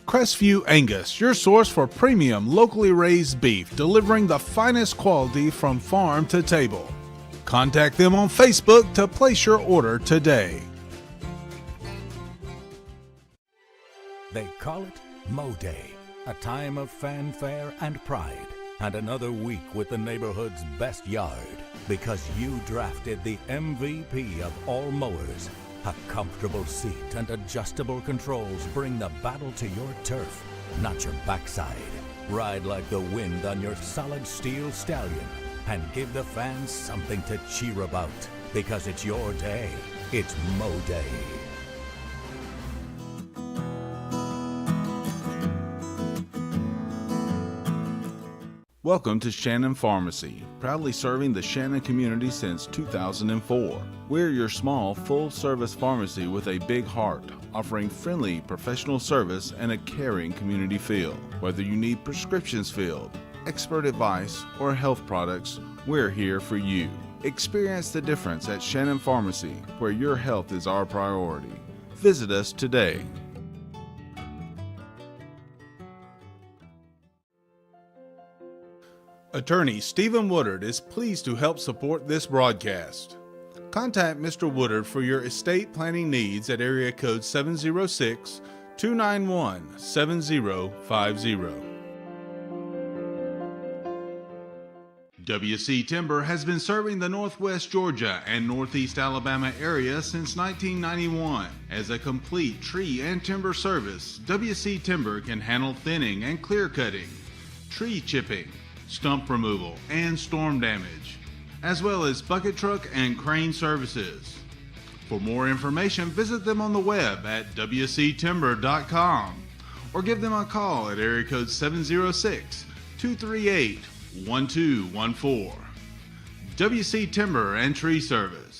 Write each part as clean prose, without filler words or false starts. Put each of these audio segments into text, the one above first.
Crestview Angus, your source for premium, locally raised beef, delivering the finest quality from farm to table. Contact them on Facebook to place your order today. They call it Mow Day, a time of fanfare and pride, and another week with the neighborhood's best yard, because you drafted the MVP of all mowers. A comfortable seat and adjustable controls bring the battle to your turf, not your backside. Ride like the wind on your solid steel stallion and give the fans something to cheer about, because it's your day. It's Mow Day. Welcome to Shannon Pharmacy, proudly serving the Shannon community since 2004. We're your small, full-service pharmacy with a big heart, offering friendly, professional service and a caring community feel. Whether you need prescriptions filled, expert advice, or health products, we're here for you. Experience the difference at Shannon Pharmacy, where your health is our priority. Visit us today. Attorney Stephen Woodard is pleased to help support this broadcast. Contact Mr. Woodard for your estate planning needs at area code 706-291-7050. WC Timber has been serving the Northwest Georgia and Northeast Alabama area since 1991. As a complete tree and timber service, WC Timber can handle thinning and clear cutting, tree chipping, stump removal, and storm damage, as well as bucket truck and crane services. For more information, visit them on the web at wctimber.com or give them a call at area code 706-238-1214. WC Timber and Tree Service.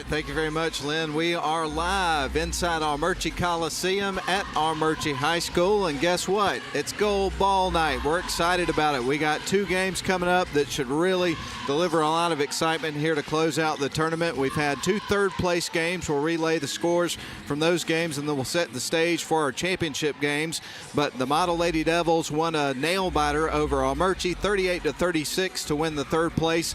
Thank you very much, Lynn. We are live inside Armuchee Coliseum at Armuchee High School, and guess what? It's Gold Ball Night. We're excited about it. We got two games coming up that should really deliver a lot of excitement here to close out the tournament. We've had two third-place games. We'll relay the scores from those games, and then we'll set the stage for our championship games. But the Model Lady Devils won a nail-biter over Armuchee, 38-36 to win the third-place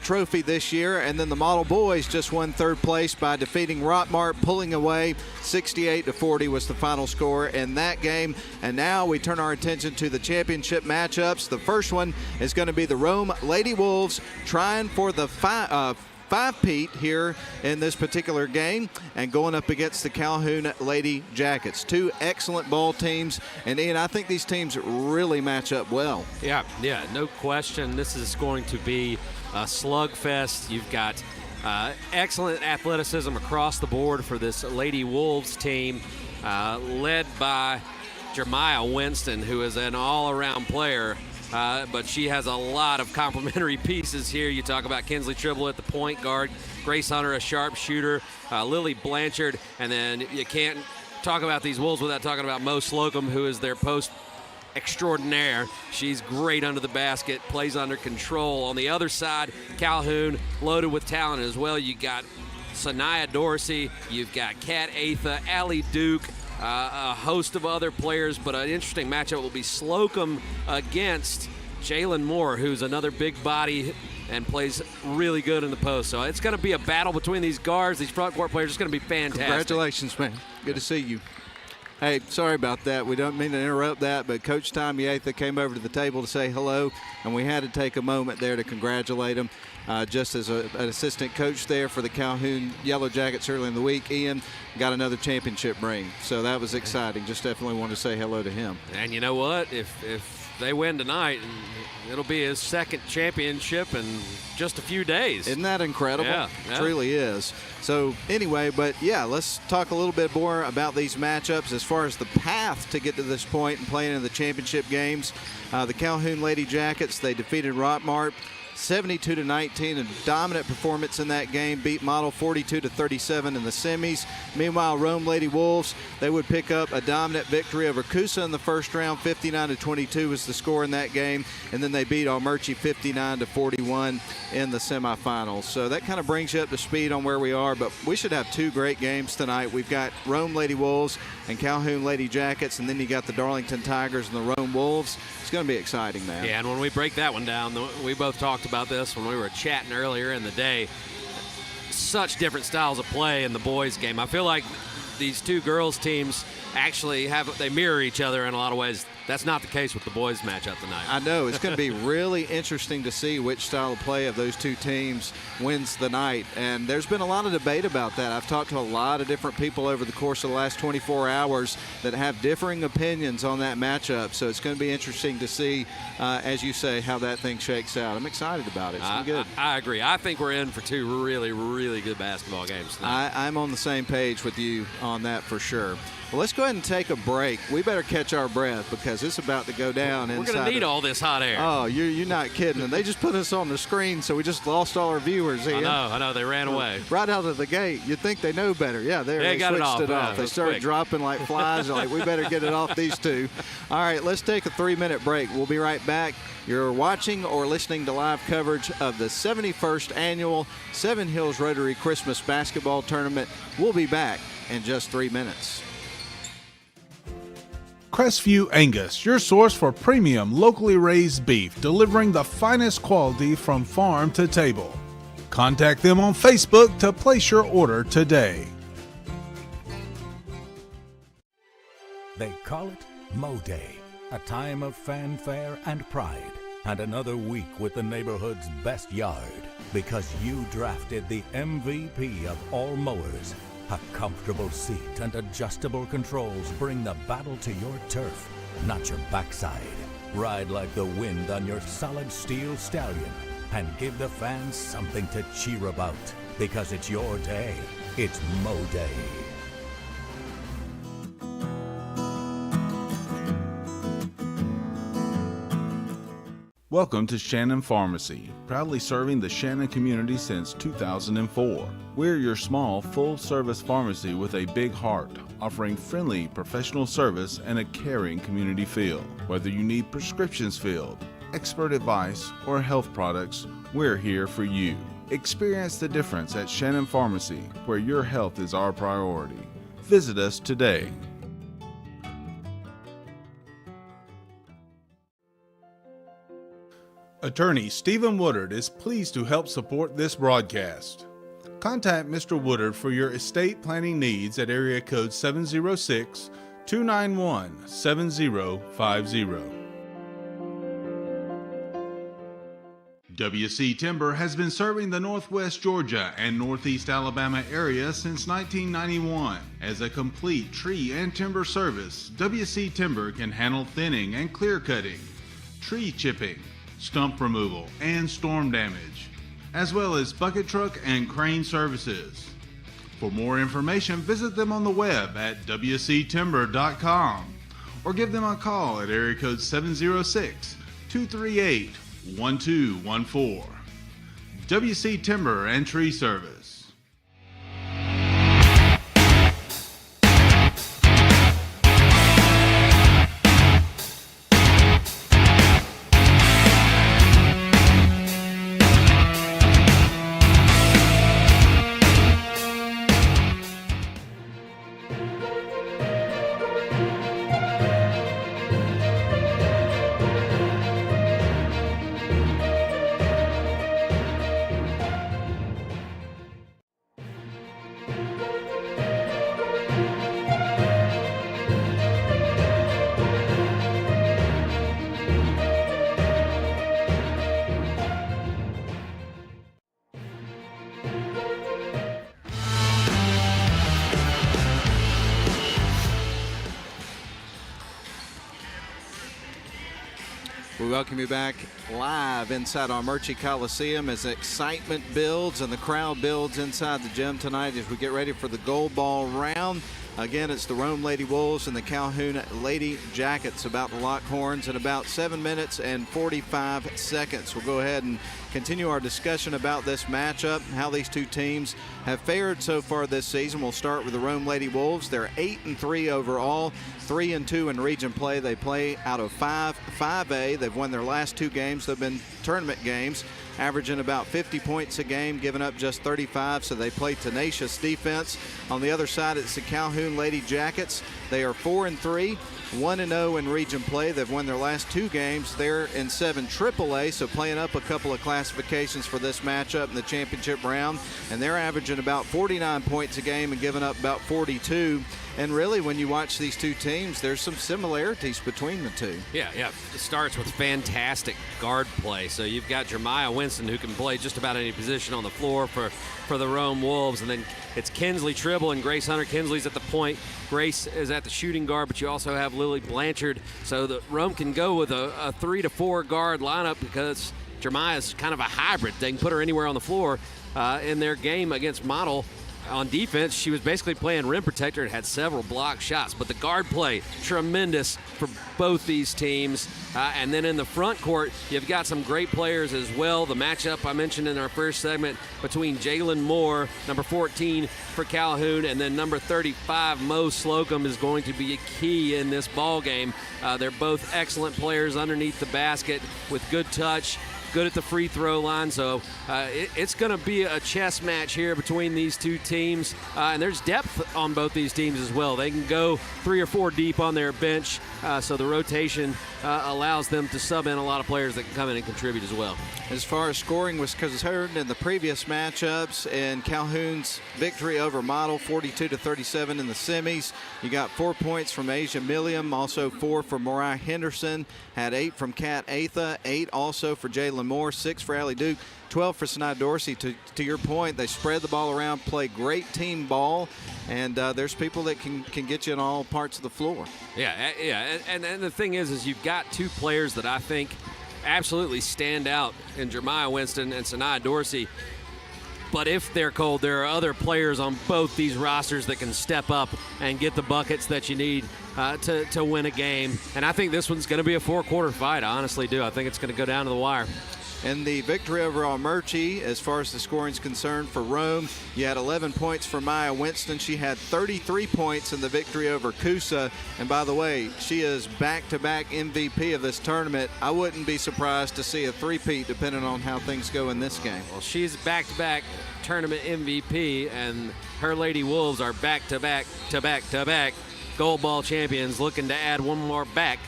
trophy this year, and then the Model Boys just won third place by defeating Rockmart, pulling away 68-40 was the final score in that game. And now we turn our attention to the championship matchups. The first one is going to be the Rome Lady Wolves trying for the five-peat here in this particular game and going up against the Calhoun Lady Jackets. Two excellent ball teams, and Ian, I think these teams really match up well. Yeah, no question. This is going to be a slugfest. You've got excellent athleticism across the board for this Lady Wolves team, led by Jeremiah Winston, who is an all-around player. But she has a lot of complementary pieces here. You talk about Kinsley Tribble at the point guard, Grace Hunter, a sharpshooter, Lily Blanchard, and then you can't talk about these Wolves without talking about Mo Slocum, who is their post extraordinaire. She's great under the basket, plays under control. On the other side, Calhoun loaded with talent as well. You got Sanaya Dorsey, you've got Kat Atha, Allie Duke, a host of other players, but an interesting matchup will be Slocum against Jalen Moore, who's another big body and plays really good in the post. So it's going to be a battle between these guards, these front court players. It's going to be fantastic. Congratulations, man. Good to see you. Hey, sorry about that. We don't mean to interrupt that, but Coach Tom Yatha came over to the table to say hello, and we had to take a moment there to congratulate him. Just as an assistant coach there for the Calhoun Yellow Jackets early in the week, Ian got another championship ring. So that was exciting. Just definitely wanted to say hello to him. And you know what? If they win tonight, it'll be his second championship in just a few days. Isn't that incredible? Yeah. It really is. So anyway, but yeah, let's talk a little bit more about these matchups as far as the path to get to this point and playing in the championship games. The Calhoun Lady Jackets, they defeated Rockmart 72-19, a dominant performance in that game, beat Model 42-37 in the semis. Meanwhile, Rome Lady Wolves, they would pick up a dominant victory over Coosa in the first round. 59-22 was the score in that game, and then they beat Armuchee 59-41 in the semifinals. So that kind of brings you up to speed on where we are, but we should have two great games tonight. We've got Rome Lady Wolves and Calhoun Lady Jackets, and then you got the Darlington Tigers and the Rome Wolves. It's going to be exciting, man. Yeah, and when we break that one down, we both talked about this when we were chatting earlier in the day. Such different styles of play in the boys' game. I feel like these two girls' teams actually they mirror each other in a lot of ways. That's not the case with the boys' matchup tonight. I know. It's going to be really interesting to see which style of play of those two teams wins the night. And there's been a lot of debate about that. I've talked to a lot of different people over the course of the last 24 hours that have differing opinions on that matchup. So it's going to be interesting to see, as you say, how that thing shakes out. I'm excited about it. It's going to be good. I agree. I think we're in for two really, really good basketball games tonight. I'm on the same page with you on that for sure. Well, let's go ahead and take a break. We better catch our breath because it's about to go down. We're going to need all this hot air. Oh, you're not kidding. And they just put us on the screen, so we just lost all our viewers. Ian. I know. They ran away. Right out of the gate. You'd think they know better. Yeah, they got switched it off. Yeah, they started dropping like flies. They're like, we better get it off these two. All right, let's take a 3-minute break. We'll be right back. You're watching or listening to live coverage of the 71st Annual Seven Hills Rotary Christmas Basketball Tournament. We'll be back in just 3 minutes. Crestview Angus, your source for premium locally raised beef, delivering the finest quality from farm to table. Contact them on Facebook to place your order today. They call it Mo Day, a time of fanfare and pride, and another week with the neighborhood's best yard, because you drafted the MVP of all mowers. A comfortable seat and adjustable controls bring the battle to your turf, not your backside. Ride like the wind on your solid steel stallion and give the fans something to cheer about, because it's your day. It's Mo Day. Welcome to Shannon Pharmacy, proudly serving the Shannon community since 2004. We're your small, full-service pharmacy with a big heart, offering friendly, professional service and a caring community feel. Whether you need prescriptions filled, expert advice, or health products, we're here for you. Experience the difference at Shannon Pharmacy, where your health is our priority. Visit us today. Attorney Stephen Woodard is pleased to help support this broadcast. Contact Mr. Woodard for your estate planning needs at area code 706-291-7050. WC Timber has been serving the Northwest Georgia and Northeast Alabama area since 1991. As a complete tree and timber service, WC Timber can handle thinning and clear cutting, tree chipping, stump removal, and storm damage, as well as bucket truck and crane services. For more information, visit them on the web at wctimber.com or give them a call at area code 706-238-1214. WC Timber and Tree Service. welcome you back live inside Armuchee Coliseum as excitement builds and the crowd builds inside the gym tonight as we get ready for the gold ball round. Again, it's the Rome Lady Wolves and the Calhoun Lady Jackets about to lock horns in about 7 minutes and 45 seconds. We'll go ahead and continue our discussion about this matchup, how these two teams have fared so far this season. We'll start with the Rome Lady Wolves. They're 8-3 overall, 3-2 in region play. They play out of 5A. They've won their last 2 games. They've been tournament games, averaging about 50 points a game, giving up just 35, so they play tenacious defense. On the other side, it's the Calhoun Lady Jackets. They are 4-3, 1-0 in region play. They've won their last 2 games. They're in 7 AAA, so playing up a couple of classifications for this matchup in the championship round, and they're averaging about 49 points a game and giving up about 42. And really, when you watch these two teams, there's some similarities between the two. Yeah. It starts with fantastic guard play. So you've got Jeremiah Winston, who can play just about any position on the floor for the Rome Wolves. And then it's Kinsley Tribble and Grace Hunter. Kinsley's at the point. Grace is at the shooting guard, but you also have Lily Blanchard. So the Rome can go with a 3 to 4 guard lineup because Jeremiah's kind of a hybrid. They can put her anywhere on the floor. In their game against Model, on defense, she was basically playing rim protector and had several block shots. But the guard play, tremendous for both these teams. And then in the front court, you've got some great players as well. The matchup I mentioned in our first segment between Jalen Moore, number 14 for Calhoun, and then number 35, Mo Slocum, is going to be a key in this ball game. They're both excellent players underneath the basket with good touch, good at the free throw line, so it's going to be a chess match here between these two teams, and there's depth on both these teams as well. They can go 3 or 4 deep on their bench, so the rotation allows them to sub in a lot of players that can come in and contribute as well. As far as scoring was concerned in the previous matchups, in Calhoun's victory over Model, 42-37 in the semis, you got 4 points from Asia Milliam, also 4 for Mariah Henderson, had 8 from Kat Atha, 8 also for Jalen Moore, 6 for Allie Duke, 12 for Sinai Dorsey. To your point, they spread the ball around, play great team ball, and there's people that can get you in all parts of the floor. Yeah, and the thing is you've got 2 players that I think absolutely stand out in Jeremiah Winston and Sinai Dorsey. But if they're cold, there are other players on both these rosters that can step up and get the buckets that you need to win a game. And I think this one's going to be a 4-quarter fight. I honestly do. I think it's going to go down to the wire. In the victory over Armuchee, as far as the scoring is concerned for Rome, you had 11 points for Maya Winston. She had 33 points in the victory over Coosa. And by the way, she is back-to-back MVP of this tournament. I wouldn't be surprised to see a three-peat depending on how things go in this game. Well, she's back-to-back tournament MVP, and her Lady Wolves are back-to-back gold ball champions, looking to add one more back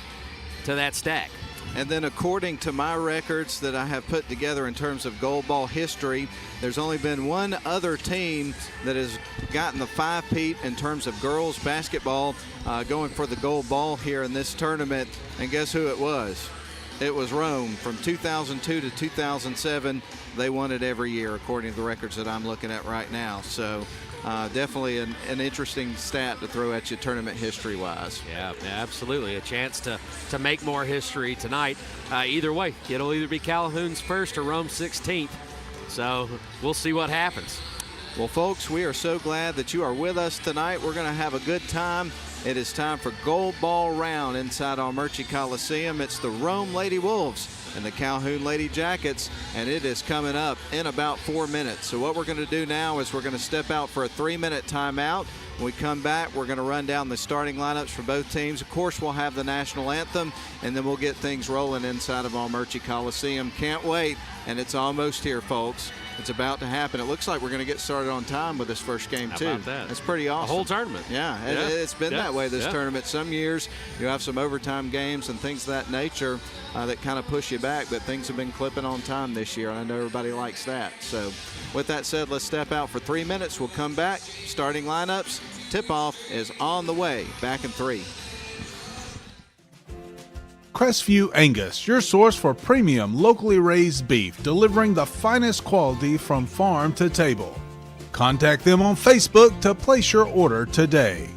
to that stack. And then according to my records that I have put together in terms of gold ball history, there's only been one other team that has gotten the 5-peat in terms of girls basketball going for the gold ball here in this tournament. And guess who it was? It was Rome. From 2002 to 2007, they won it every year, according to the records that I'm looking at right now. So definitely an interesting stat to throw at you tournament history-wise. Yeah, absolutely. A chance to make more history tonight. Either way, it'll either be Calhoun's first or Rome's 16th. So we'll see what happens. Well, folks, we are so glad that you are with us tonight. We're going to have a good time. It is time for Gold Ball Round inside Armuchee Coliseum. It's the Rome Lady Wolves and the Calhoun Lady Jackets, and it is coming up in about 4 minutes. So what we're going to do now is we're going to step out for a 3-minute timeout. When we come back, we're going to run down the starting lineups for both teams. Of course, we'll have the national anthem, and then we'll get things rolling inside of Armuchee Coliseum. Can't wait, and it's almost here, folks. It's about to happen. It looks like we're going to get started on time with this first game, too. How about that? That's pretty awesome. The whole tournament. Yeah, it's been that way this tournament. Some years you have some overtime games and things of that nature that kind of push you back, but things have been clipping on time this year, and I know everybody likes that. So with that said, let's step out for 3 minutes. We'll come back. Starting lineups. Tip-off is on the way. Back in 3. Crestview Angus, your source for premium locally raised beef, delivering the finest quality from farm to table. Contact them on Facebook to place your order today.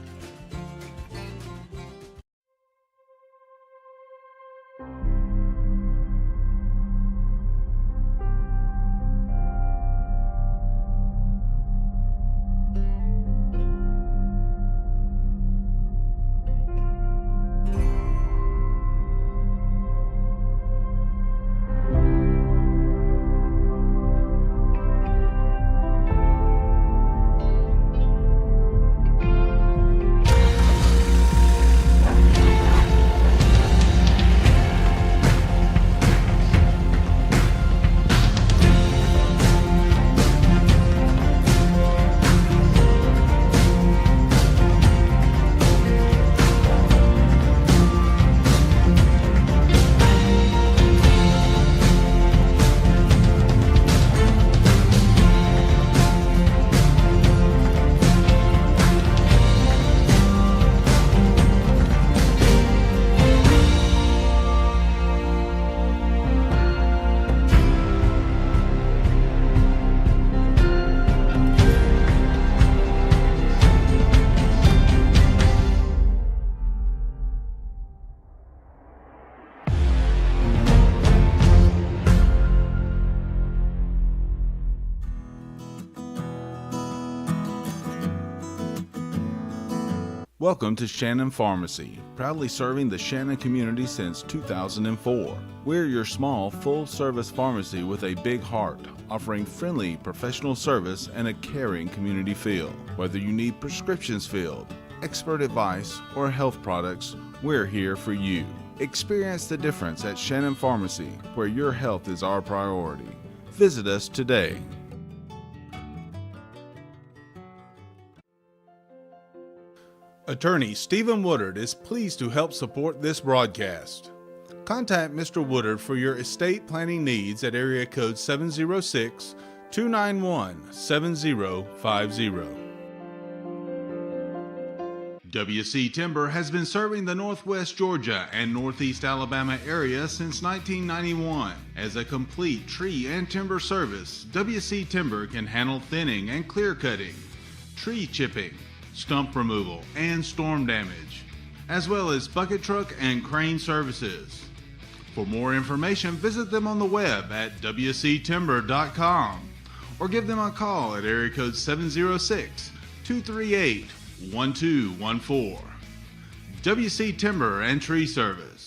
Welcome to Shannon Pharmacy, proudly serving the Shannon community since 2004. We're your small, full-service pharmacy with a big heart, offering friendly, professional service and a caring community feel. Whether you need prescriptions filled, expert advice, or health products, we're here for you. Experience the difference at Shannon Pharmacy, where your health is our priority. Visit us today. Attorney Stephen Woodard is pleased to help support this broadcast. Contact Mr. Woodard for your estate planning needs at area code 706-291-7050. WC Timber has been serving the Northwest Georgia and Northeast Alabama area since 1991. As a complete tree and timber service, WC Timber can handle thinning and clear cutting, tree chipping, stump removal, and storm damage, as well as bucket truck and crane services. For more information, visit them on the web at wctimber.com or give them a call at area code 706-238-1214. WC Timber and Tree Service.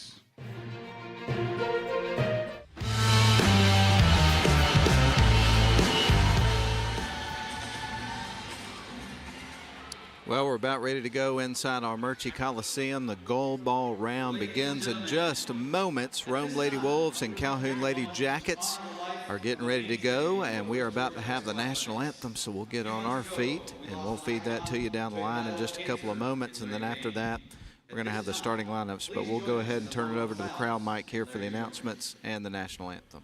Well, we're about ready to go inside Armuchee Coliseum. The gold ball round begins in just moments. Rome Lady Wolves and Calhoun Lady Jackets are getting ready to go, and we are about to have the national anthem, so we'll get on our feet, and we'll feed that to you down the line in just a couple of moments, and then after that, we're going to have the starting lineups, but we'll go ahead and turn it over to the crowd mic here for the announcements and the national anthem.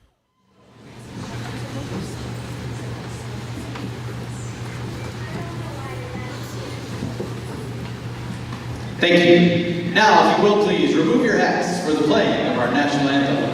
Thank you. Now, if you will please, remove your hats for the playing of our national anthem.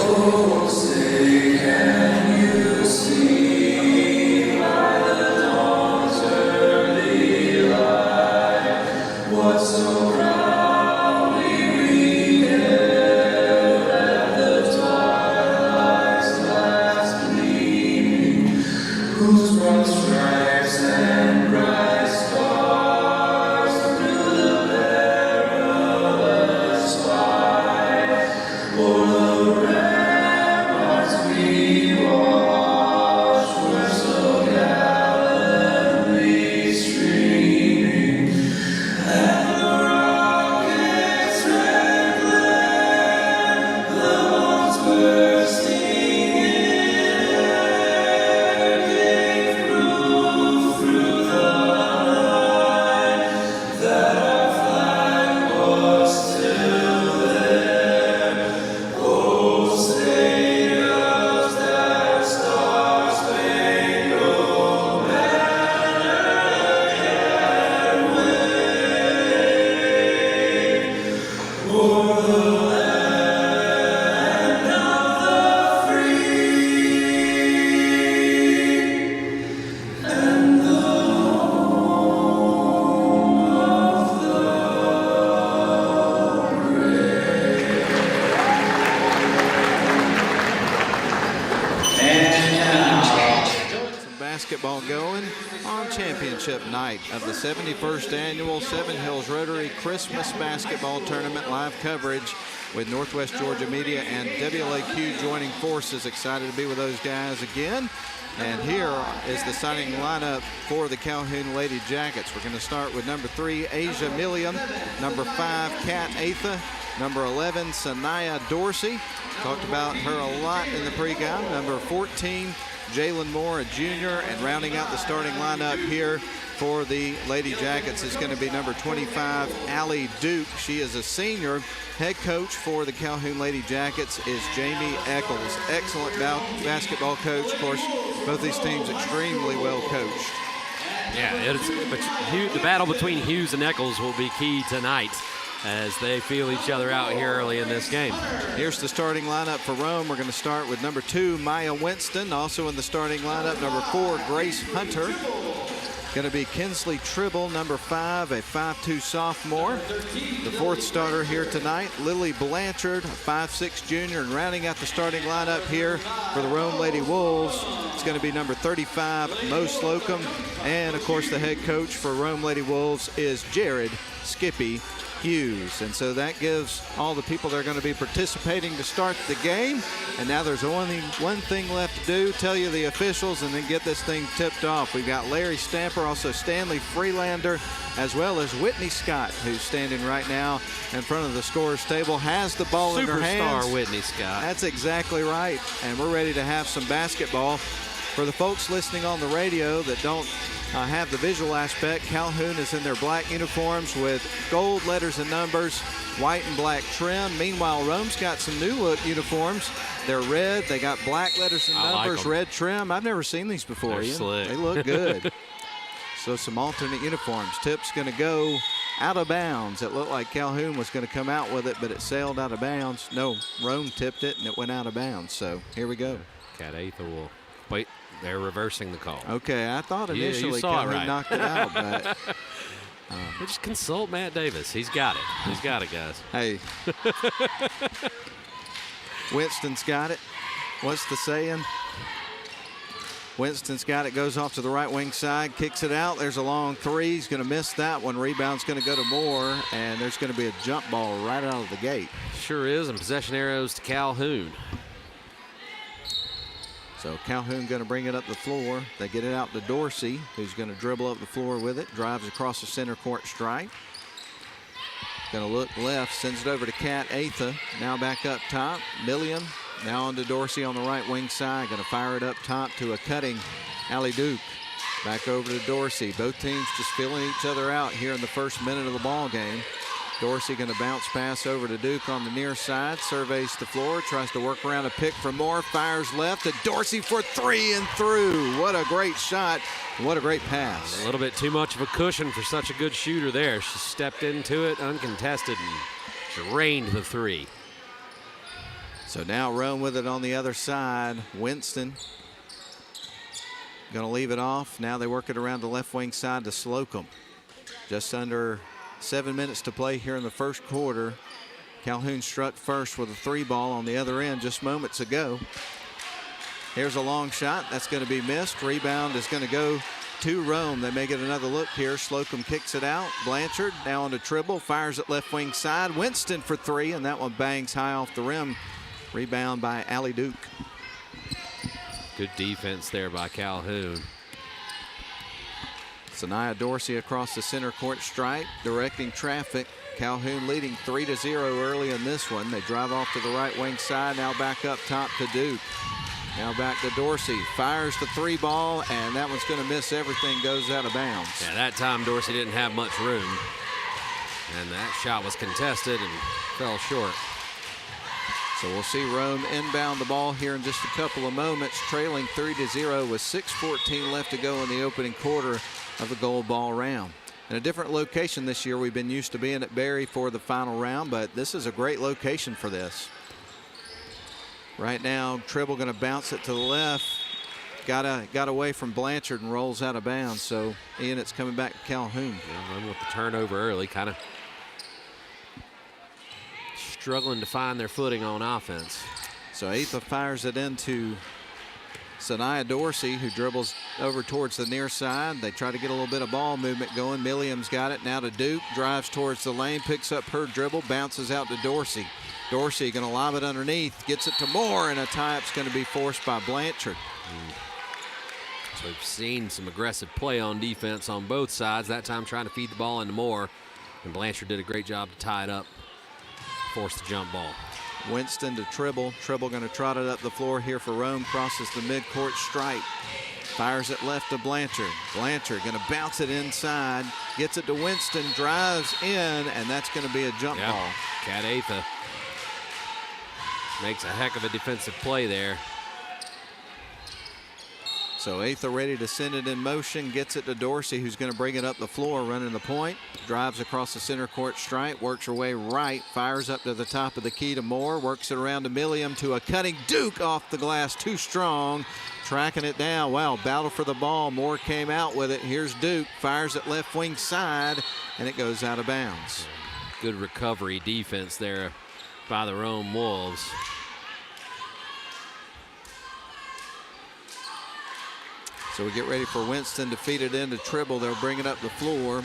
Oh, say can you see by the dawn's early light what so proudly we hailed at the twilight's last gleaming, whose broad stripes and bright stars through the perilous fight o'er the ramparts we watched were so gallantly streaming, and the rocket's red glare, the bombs bursting in air, gave proof through the night that our flag was still there. Oh, say does that star-spangled banner yet wave o'er the land of the free and the home of the brave. And now, Some basketball going on championship night of the 71st annual Seven Hills Rotary Christmas Basketball Tournament. Live coverage with Northwest Georgia Media and WLAQ joining forces. Excited to be with those guys again. And here is the starting lineup for the Calhoun Lady Jackets. We're going to start with number 3, Asia Milliam, number 5, Kat Atha, number 11, Sanaya Dorsey. Talked about her a lot in the pregame. Number 14, Jalen Moore, a junior, and rounding out the starting lineup here for the Lady Jackets is going to be number 25, Allie Duke. She is a senior. Head coach for the Calhoun Lady Jackets is Jamie Eccles. Excellent basketball coach. Of course, both these teams extremely well coached. Yeah, but the battle between Hughes and Eccles will be key tonight as they feel each other out here early in this game. Here's the starting lineup for Rome. We're going to start with number 2, Maya Winston. Also in the starting lineup, number 4, Grace Hunter. going to be Kinsley Tribble, number 5, a 5'2 sophomore. The fourth starter here tonight, Lily Blanchard, a 5'6 junior, and rounding out the starting lineup here for the Rome Lady Wolves, it's going to be number 35, Mo Slocum, and of course the head coach for Rome Lady Wolves is Jared Skippy Hughes. And so that gives all the people that are going to be participating to start the game. And now there's only one thing left to do, tell you the officials, and then get this thing tipped off. We've got Larry Stamper, also Stanley Freelander, as well as Whitney Scott, who's standing right now in front of the scorer's table, has the ball in her hands. Superstar Whitney Scott. That's exactly right. And we're ready to have some basketball. For the folks listening on the radio that don't have the visual aspect, Calhoun is in their black uniforms with gold letters and numbers, white and black trim. Meanwhile, Rome's got some new look uniforms. They're red. They got black letters and numbers, like red trim. I've never seen these before. They're slick. They look good. So some alternate uniforms. Tip's going to go out of bounds. It looked like Calhoun was going to come out with it, but it sailed out of bounds. No, Rome tipped it, and it went out of bounds. So here we go. Cat Atha will wait. They're reversing the call. Okay, I thought initially Calhoun right. knocked it out, but we just consult Matt Davis. He's got it. He's got it, guys. Hey, Winston's got it. What's the saying? Winston's got it, goes off to the right wing side, kicks it out. There's a long three. He's going to miss that one. Rebound's going to go to Moore, and there's going to be a jump ball right out of the gate. Sure is, and possession arrows to Calhoun. So Calhoun going to bring it up the floor. They get it out to Dorsey, who's going to dribble up the floor with it, drives across the center court stripe. Going to look left, sends it over to Kat Atha. Now back up top. Milliam now on to Dorsey on the right wing side. Going to fire it up top to a cutting Allie Duke. Back over to Dorsey. Both teams just filling each other out here in the first minute of the ball game. Dorsey going to bounce pass over to Duke on the near side. Surveys the floor, tries to work around a pick for Moore. Fires left to Dorsey for three and through. What a great shot. What a great pass. A little bit too much of a cushion for such a good shooter there. She stepped into it uncontested and drained the three. So now Rome with it on the other side. Winston going to leave it off. Now they work it around the left wing side to Slocum. Just under 7 minutes to play here in the first quarter. Calhoun struck first with a three ball on the other end just moments ago. Here's a long shot. That's going to be missed. Rebound is going to go to Rome. They may get another look here. Slocum kicks it out. Blanchard now on to Tribble. Fires it left wing side. Winston for three, and that one bangs high off the rim. Rebound by Allie Duke. Good defense there by Calhoun. Sanaya Dorsey across the center court stripe, directing traffic. Calhoun leading 3-0 early in this one. They drive off to the right wing side, now back up top to Duke. Now back to Dorsey, fires the three ball, and that one's going to miss everything, goes out of bounds. Yeah, that time Dorsey didn't have much room, and that shot was contested and fell short. So we'll see Rome inbound the ball here in just a couple of moments, trailing 3-0 with 6:14 left to go in the opening quarter of the gold ball round. In a different location this year. We've been used to being at Berry for the final round, but this is a great location for this. Right now, Tribble going to bounce it to the left. Got away from Blanchard and rolls out of bounds. So, Ian, it's coming back to Calhoun. Yeah, run with the turnover early, kind of struggling to find their footing on offense. So Atha fires it into Sanaya Dorsey, who dribbles over towards the near side. They try to get a little bit of ball movement going. Milliam's got it now to Duke, drives towards the lane, picks up her dribble, bounces out to Dorsey. Dorsey going to lob it underneath, gets it to Moore, and a tie-up's going to be forced by Blanchard. So we've seen some aggressive play on defense on both sides, that time trying to feed the ball into Moore, and Blanchard did a great job to tie it up, force the jump ball. Winston to Tribble. Tribble going to trot it up the floor here for Rome. Crosses the midcourt stripe. Fires it left to Blanchard. Blanchard going to bounce it inside. Gets it to Winston. Drives in, and that's going to be a jump ball. Kat Atha makes a heck of a defensive play there. So Atha ready to send it in motion, gets it to Dorsey, who's going to bring it up the floor, running the point, drives across the center court stripe, works her way right, fires up to the top of the key to Moore, works it around to Milliam, to a cutting Duke off the glass, too strong, tracking it down. Wow, battle for the ball. Moore came out with it. Here's Duke, fires it left wing side, and it goes out of bounds. Good recovery defense there by the Rome Wolves. So we get ready for Winston to feed it into Tribble. They'll bring it up the floor.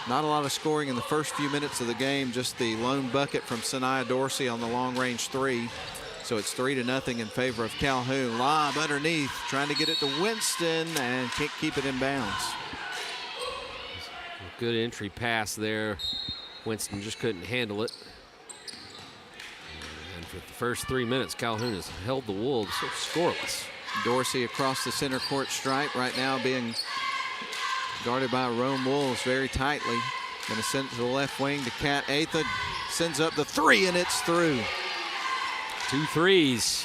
Not a lot of scoring in the first few minutes of the game, just the lone bucket from Sanaya Dorsey on the long-range three. So it's 3-0 in favor of Calhoun. Lob underneath, trying to get it to Winston, and can't keep it in bounds. Good entry pass there. Winston just couldn't handle it. And for the first 3 minutes, Calhoun has held the Wolves scoreless. Dorsey across the center court stripe right now, being guarded by Rome Wolves very tightly. Going to send it to the left wing to Kat Atha. Sends up the three, and it's through. 2 threes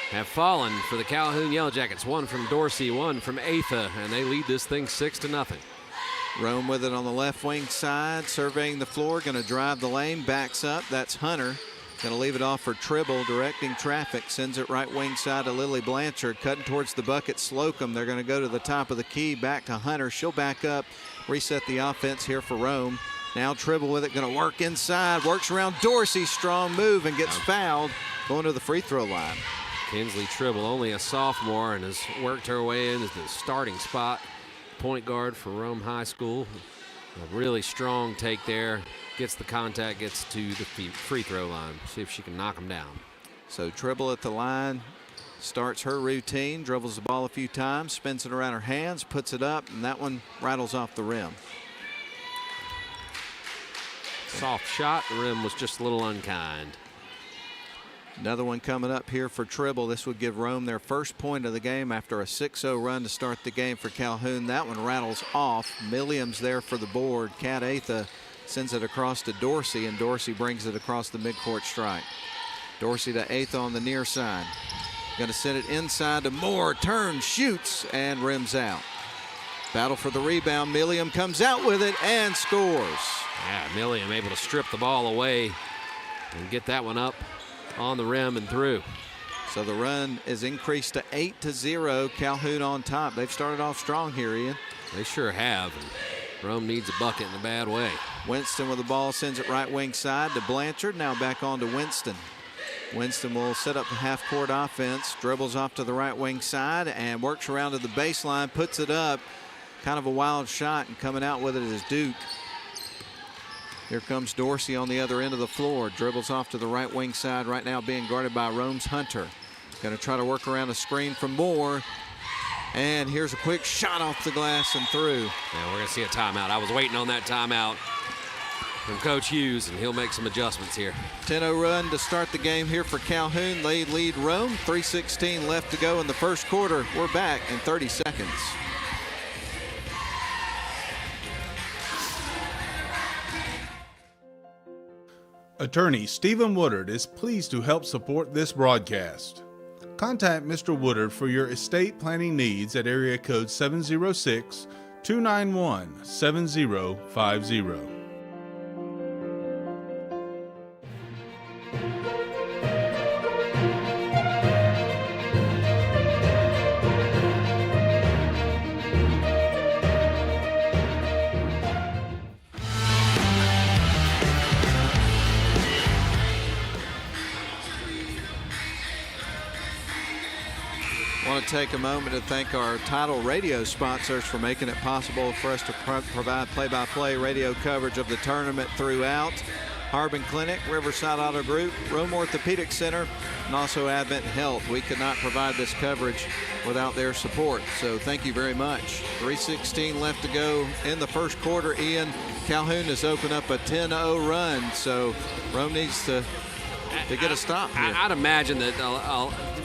have fallen for the Calhoun Yellow Jackets. One from Dorsey, one from Atha, and they lead this thing 6-0. Rome with it on the left wing side, surveying the floor, going to drive the lane, backs up. That's Hunter. Going to leave it off for Tribble, directing traffic, sends it right wing side to Lily Blanchard, cutting towards the bucket, Slocum. They're going to go to the top of the key, back to Hunter. She'll back up, reset the offense here for Rome. Now Tribble with it, going to work inside, works around Dorsey, strong move, and gets fouled, going to the free throw line. Kinsley Tribble, only a sophomore, and has worked her way into the starting spot. Point guard for Rome High School. A really strong take there. Gets the contact, gets to the free throw line. See if she can knock them down. So Tribble at the line, starts her routine, dribbles the ball a few times, spins it around her hands, puts it up, and that one rattles off the rim. Soft shot, the rim was just a little unkind. Another one coming up here for Tribble. This would give Rome their first point of the game after a 6-0 run to start the game for Calhoun. That one rattles off. Milliam's there for the board. Kat Atha sends it across to Dorsey, and Dorsey brings it across the midcourt stripe. Dorsey to Atha on the near side. Going to send it inside to Moore. Turns, shoots, and rims out. Battle for the rebound. Milliam comes out with it and scores. Yeah, Milliam able to strip the ball away and get that one up on the rim and through. So the run is increased to 8-0. Calhoun on top. They've started off strong here, Ian. They sure have. And Rome needs a bucket in a bad way. Winston with the ball, sends it right wing side to Blanchard. Now back on to Winston. Winston will set up the half-court offense, dribbles off to the right wing side, and works around to the baseline, puts it up. Kind of a wild shot, and coming out with it is Duke. Here comes Dorsey on the other end of the floor. Dribbles off to the right wing side, right now being guarded by Rome's Hunter. Going to try to work around a screen from Moore. And here's a quick shot off the glass and through. Yeah, we're going to see a timeout. I was waiting on that timeout from Coach Hughes, and he'll make some adjustments here. 10-0 run to start the game here for Calhoun. They lead Rome. 3:16 left to go in the first quarter. We're back in 30 seconds. Attorney Stephen Woodard is pleased to help support this broadcast. Contact Mr. Woodard for your estate planning needs at area code 706-291-7050. Take a moment to thank our title radio sponsors for making it possible for us to provide play-by-play radio coverage of the tournament throughout. Harbin Clinic, Riverside Auto Group, Rome Orthopedic Center, and also Advent Health. We could not provide this coverage without their support, so thank you very much. 3:16 left to go in the first quarter. Ian, Calhoun has opened up a 10-0 run, so Rome needs to get a stop here. I'd imagine that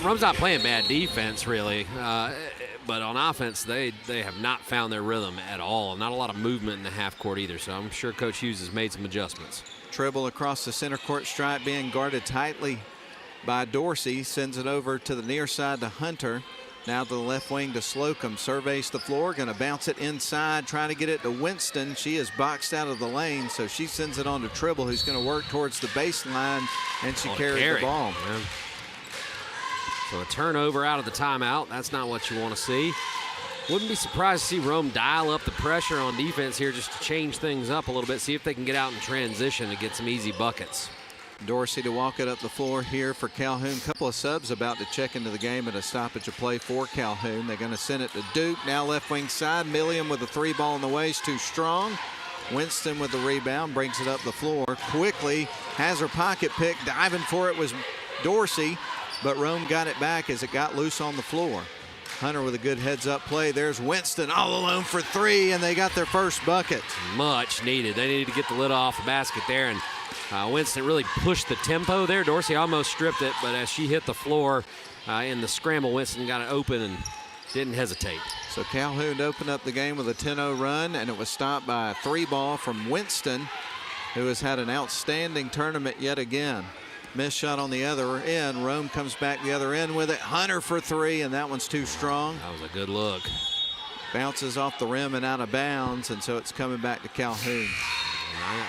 Rome's not playing bad defense, really. But on offense, they have not found their rhythm at all. Not a lot of movement in the half court either, so I'm sure Coach Hughes has made some adjustments. Tribble across the center court stripe, being guarded tightly by Dorsey. Sends it over to the near side to Hunter. Now to the left wing to Slocum. Surveys the floor, going to bounce it inside, trying to get it to Winston. She is boxed out of the lane, so she sends it on to Tribble, who's going to work towards the baseline, and she carried the ball. Man. So a turnover out of the timeout. That's not what you want to see. Wouldn't be surprised to see Rome dial up the pressure on defense here just to change things up a little bit, see if they can get out in transition to get some easy buckets. Dorsey to walk it up the floor here for Calhoun. Couple of subs about to check into the game at a stoppage of play for Calhoun. They're going to send it to Duke. Now left wing side. Milliam with a 3-ball in the waist, too strong. Winston with the rebound, brings it up the floor quickly. Has her pocket pick. Diving for it was Dorsey, but Rome got it back as it got loose on the floor. Hunter with a good heads-up play. There's Winston all alone for 3, and they got their first bucket. Much needed. They needed to get the lid off the basket there, and Winston really pushed the tempo there. Dorsey almost stripped it, but as she hit the floor in the scramble, Winston got it open and didn't hesitate. So Calhoun opened up the game with a 10-0 run, and it was stopped by a 3-ball from Winston, who has had an outstanding tournament yet again. Missed shot on the other end. Rome comes back the other end with it. Hunter for 3, and that one's too strong. That was a good look. Bounces off the rim and out of bounds, and so it's coming back to Calhoun.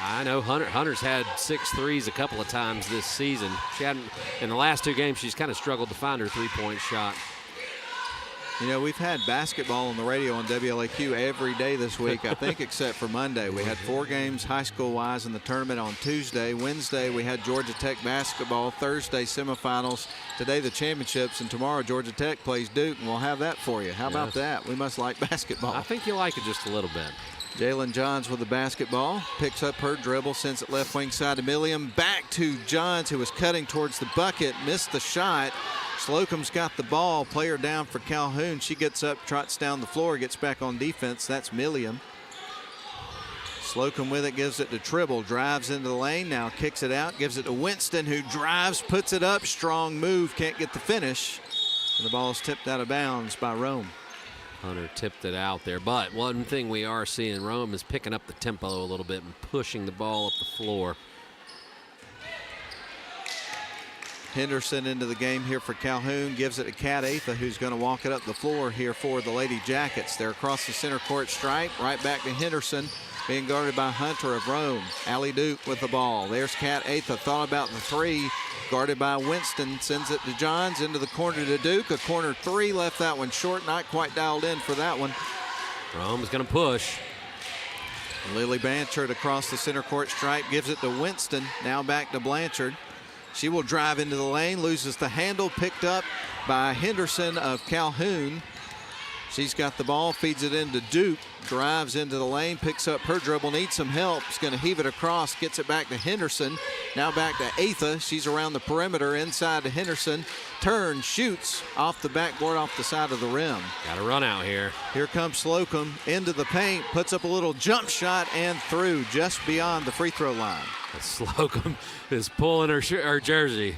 I know Hunter's had 6 threes a couple of times this season. She hadn't, in the last 2 games, she's kind of struggled to find her 3-point shot. You know, we've had basketball on the radio on WLAQ every day this week, I think, except for Monday. We had 4 games high school-wise in the tournament on Tuesday. Wednesday, we had Georgia Tech basketball. Thursday, semifinals. Today, the championships. And tomorrow, Georgia Tech plays Duke, and we'll have that for you. How about that? We must like basketball. I think you like it just a little bit. Jalen Johns with the basketball. Picks up her dribble, sends it left wing side to Milliam. Back to Johns, who was cutting towards the bucket. Missed the shot. Slocum's got the ball. Player down for Calhoun. She gets up, trots down the floor, gets back on defense. That's Milliam. Slocum with it, gives it to Tribble. Drives into the lane, now kicks it out. Gives it to Winston, who drives, puts it up. Strong move, can't get the finish. And the ball's tipped out of bounds by Rome. Hunter tipped it out there. But one thing we are seeing, Rome is picking up the tempo a little bit and pushing the ball up the floor. Henderson into the game here for Calhoun. Gives it to Kat Atha, who's going to walk it up the floor here for the Lady Jackets. They're across the center court stripe. Right back to Henderson, being guarded by Hunter of Rome. Allie Duke with the ball. There's Kat Atha. Thought about the 3. Guarded by Winston. Sends it to Johns into the corner to Duke. A corner 3. Left that one short. Not quite dialed in for that one. Rome is going to push. Lily Blanchard across the center court stripe. Gives it to Winston. Now back to Blanchard. She will drive into the lane, loses the handle, picked up by Henderson of Calhoun. She's got the ball, feeds it into Duke, drives into the lane, picks up her dribble, needs some help. Is going to heave it across, gets it back to Henderson. Now back to Atha. She's around the perimeter, inside to Henderson. Turns, shoots off the backboard, off the side of the rim. Got to run out here. Here comes Slocum into the paint, puts up a little jump shot and through just beyond the free throw line. Slocum is pulling her jersey.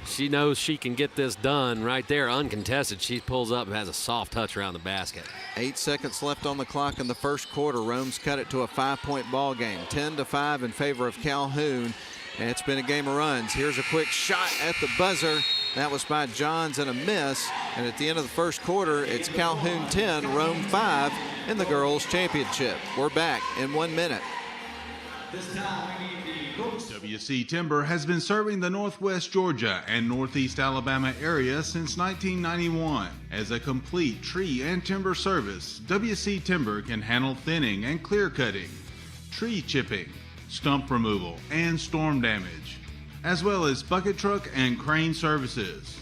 She knows she can get this done right there, uncontested. She pulls up and has a soft touch around the basket. 8 seconds left on the clock in the first quarter. Rome's cut it to a 5-point ball game. 10-5 in favor of Calhoun. And it's been a game of runs. Here's a quick shot at the buzzer. That was by Johns and a miss. And at the end of the first quarter, it's Calhoun 10, Rome 5 in the girls' championship. We're back in 1 minute. This time we need the Ghost. WC Timber has been serving the Northwest Georgia and Northeast Alabama area since 1991. As a complete tree and timber service, WC Timber can handle thinning and clear cutting, tree chipping, stump removal, and storm damage, as well as bucket truck and crane services.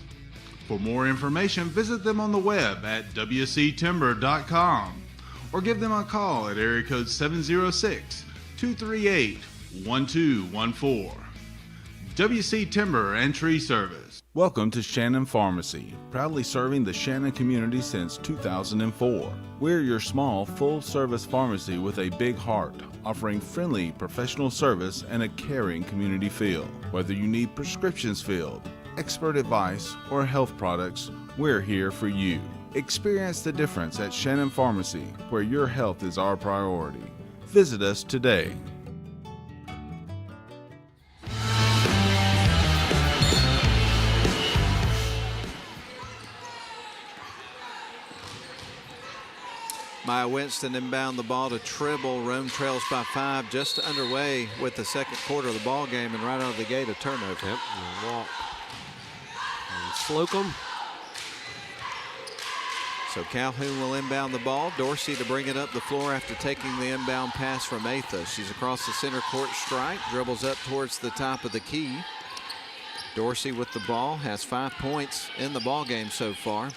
For more information, visit them on the web at wctimber.com or give them a call at area code 706-238-1214. WC Timber and Tree Service. Welcome to Shannon Pharmacy, proudly serving the Shannon community since 2004. We're your small, full-service pharmacy with a big heart, offering friendly, professional service and a caring community feel. Whether you need prescriptions filled, expert advice, or health products, we're here for you. Experience the difference at Shannon Pharmacy, where your health is our priority. Visit us today. Maya Winston inbound the ball to Tribble. Rome trails by 5, just underway with the second quarter of the ball game, and right out of the gate a turnover. Yep, and walk. And Slocum. So Calhoun will inbound the ball. Dorsey to bring it up the floor after taking the inbound pass from Atha. She's across the center court stripe, dribbles up towards the top of the key. Dorsey with the ball, has 5 points in the ball game so far.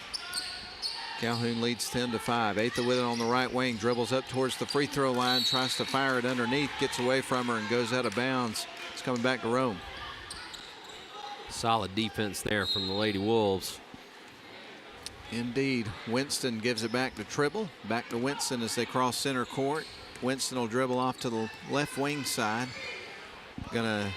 Calhoun leads 10-5. Atha with it on the right wing, dribbles up towards the free throw line, tries to fire it underneath, gets away from her and goes out of bounds. It's coming back to Rome. Solid defense there from the Lady Wolves. Indeed. Winston gives it back to Tribble. Back to Winston as they cross center court. Winston will dribble off to the left wing side. Gonna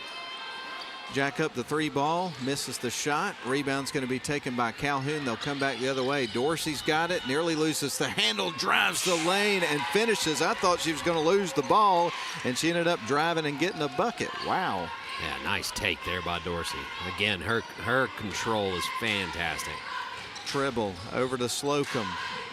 jack up the 3 ball, misses the shot. Rebound's going to be taken by Calhoun. They'll come back the other way. Dorsey's got it, nearly loses the handle, drives the lane and finishes. I thought she was going to lose the ball, and she ended up driving and getting a bucket. Wow. Yeah, nice take there by Dorsey. Again, her control is fantastic. Tribble over to Slocum.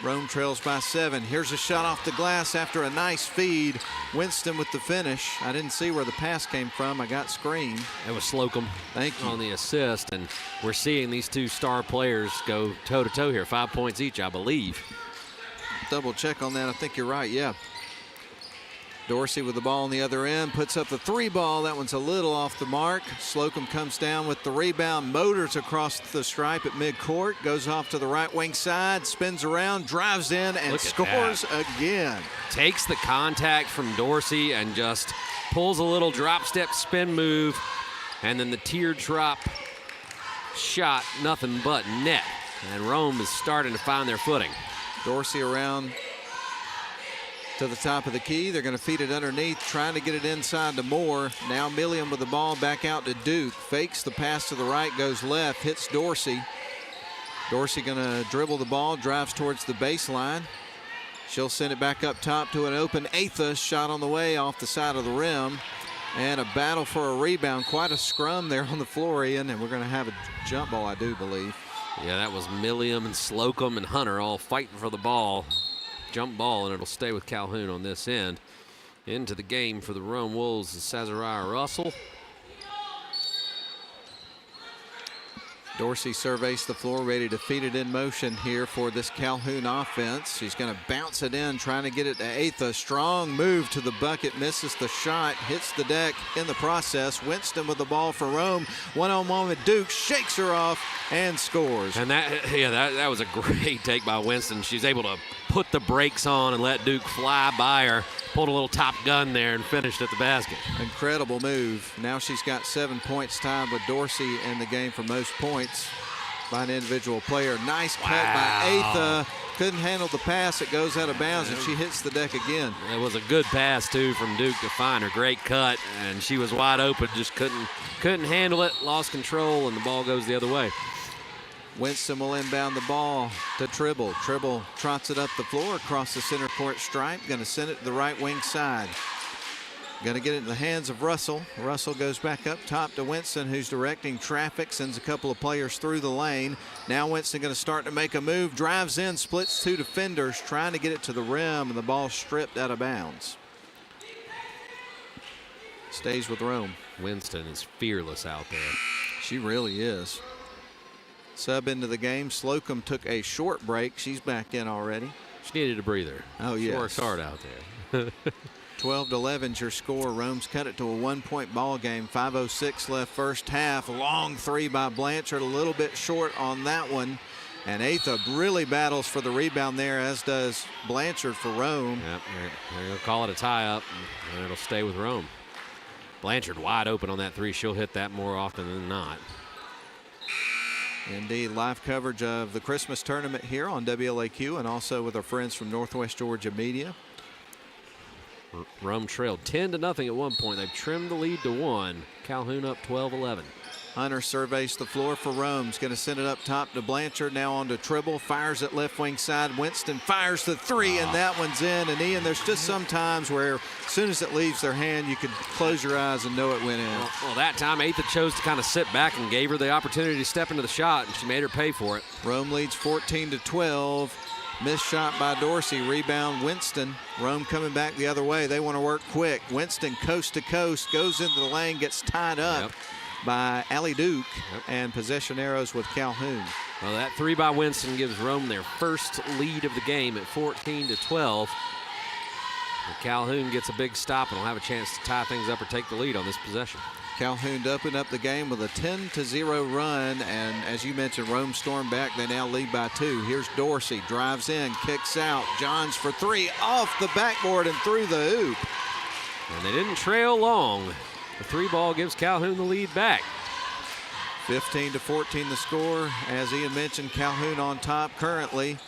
Rome trails by 7. Here's a shot off the glass after a nice feed. Winston with the finish. I didn't see where the pass came from. I got screened. It was Slocum. Thank you. On the assist, and we're seeing these 2 star players go toe-to-toe here. 5 points each, I believe. Double check on that. I think you're right, yeah. Dorsey with the ball on the other end, puts up the 3 ball. That one's a little off the mark. Slocum comes down with the rebound, motors across the stripe at midcourt, goes off to the right wing side, spins around, drives in, and scores again. Takes the contact from Dorsey and just pulls a little drop step spin move, and then the teardrop shot, nothing but net. And Rome is starting to find their footing. Dorsey around to the top of the key. They're going to feed it underneath, trying to get it inside to Moore. Now Milliam with the ball back out to Duke. Fakes the pass to the right, goes left, hits Dorsey. Dorsey going to dribble the ball, drives towards the baseline. She'll send it back up top to an open Atha. Shot on the way off the side of the rim. And a battle for a rebound. Quite a scrum there on the floor, Ian, and we're going to have a jump ball, I do believe. Yeah, that was Milliam and Slocum and Hunter all fighting for the ball. Jump ball, and it'll stay with Calhoun on this end. Into the game for the Rome Wolves is Sazariah Russell. Dorsey surveys the floor, ready to feed it in motion here for this Calhoun offense. She's going to bounce it in, trying to get it to Atha. Strong move to the bucket, misses the shot, hits the deck in the process. Winston with the ball for Rome. One-on-one with Duke, shakes her off and scores. And that was a great take by Winston. She's able to put the brakes on and let Duke fly by her. Pulled a little Top Gun there and finished at the basket. Incredible move. Now she's got 7 points, tied with Dorsey in the game for most points by an individual player. Nice cut by Atha. Couldn't handle the pass. It goes out of bounds, and she hits the deck again. It was a good pass, too, from Duke to find her. Great cut, and she was wide open. Just couldn't handle it, lost control, and the ball goes the other way. Winston will inbound the ball to Tribble. Tribble trots it up the floor across the center court stripe. Going to send it to the right wing side. Going to get it in the hands of Russell. Russell goes back up top to Winston, who's directing traffic, sends a couple of players through the lane. Now Winston going to start to make a move, drives in, splits 2 defenders, trying to get it to the rim, and the ball stripped out of bounds. Stays with Rome. Winston is fearless out there. She really is. Sub into the game. Slocum took a short break. She's back in already. She needed a breather. Oh, yes. She works hard out there. 12-11's your score. Rome's cut it to a 1-point ball game. 5:06 left first half. Long 3 by Blanchard. A little bit short on that one. And Atha really battles for the rebound there, as does Blanchard for Rome. Yep, they're going to call it a tie-up, and it'll stay with Rome. Blanchard wide open on that 3. She'll hit that more often than not. Indeed, live coverage of the Christmas tournament here on WLAQ and also with our friends from Northwest Georgia Media. Rome trailed 10-0 at one point. They've trimmed the lead to 1. Calhoun up 12-11. Hunter surveys the floor for Rome. He's going to send it up top to Blanchard. Now on to Tribble. Fires at left wing side. Winston fires the 3, and that one's in. And Ian, there's just some times where as soon as it leaves their hand, you could close your eyes and know it went in. Well, that time Atha chose to kind of sit back and gave her the opportunity to step into the shot, and she made her pay for it. Rome leads 14-12. Missed shot by Dorsey. Rebound Winston. Rome coming back the other way. They want to work quick. Winston coast to coast. Goes into the lane. Gets tied up by Allie Duke. And possession arrows with Calhoun. Well, that three by Winston gives Rome their first lead of the game at 14-12. And Calhoun gets a big stop and will have a chance to tie things up or take the lead on this possession. Calhoun to open up the game with a 10-0 run, and as you mentioned, Rome stormed back. They now lead by 2. Here's Dorsey, drives in, kicks out. Johns for 3, off the backboard and through the hoop. And they didn't trail long. The 3 ball gives Calhoun the lead back. 15-14 the score. As Ian mentioned, Calhoun on top currently.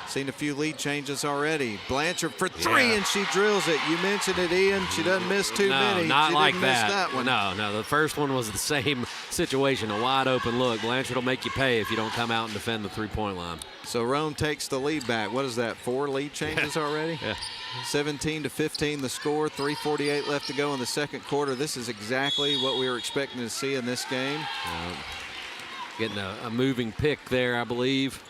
Seen a few lead changes already. Blanchard for 3, and she drills it. You mentioned it, Ian. She doesn't miss too many. Not she like didn't that. Miss that one. No. The first one was the same situation, a wide open look. Blanchard will make you pay if you don't come out and defend the 3-point line. So Rome takes the lead back. What is that, 4 lead changes already? Yeah. 17-15 the score. 3:48 left to go in the second quarter. This is exactly what we were expecting to see in this game. Getting a moving pick there, I believe.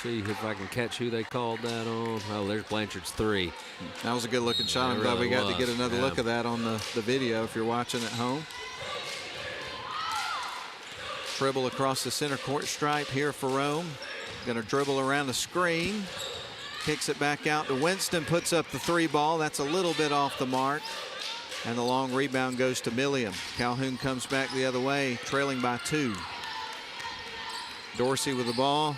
See if I can catch who they called that on. Oh, there's Blanchard's 3. That was a good looking shot. I'm glad we got to get another look at that on the video if you're watching at home. Dribble across the center court stripe here for Rome. Going to dribble around the screen. Kicks it back out to Winston, puts up the 3 ball. That's a little bit off the mark. And the long rebound goes to Milliam. Calhoun comes back the other way, trailing by 2. Dorsey with the ball.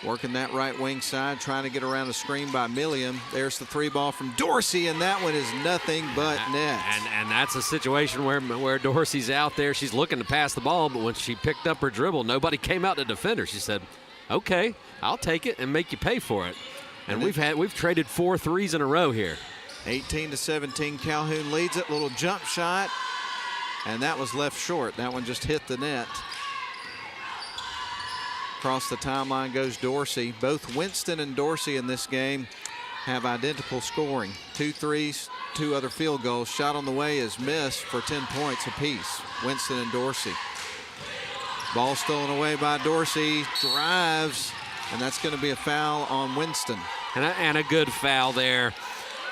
Working that right wing side, trying to get around the screen by Milliam. There's the 3 ball from Dorsey, and that one is nothing but net. And that's a situation where Dorsey's out there. She's looking to pass the ball, but when she picked up her dribble, nobody came out to defend her. She said, okay, I'll take it and make you pay for it. And we've traded 4 threes in a row here. 18-17, Calhoun leads it. Little jump shot, and that was left short. That one just hit the net. Across the timeline goes Dorsey. Both Winston and Dorsey in this game have identical scoring. 2 threes, 2 other field goals. Shot on the way is missed for 10 points apiece. Winston and Dorsey. Ball stolen away by Dorsey. Drives, and that's going to be a foul on Winston. And a good foul there.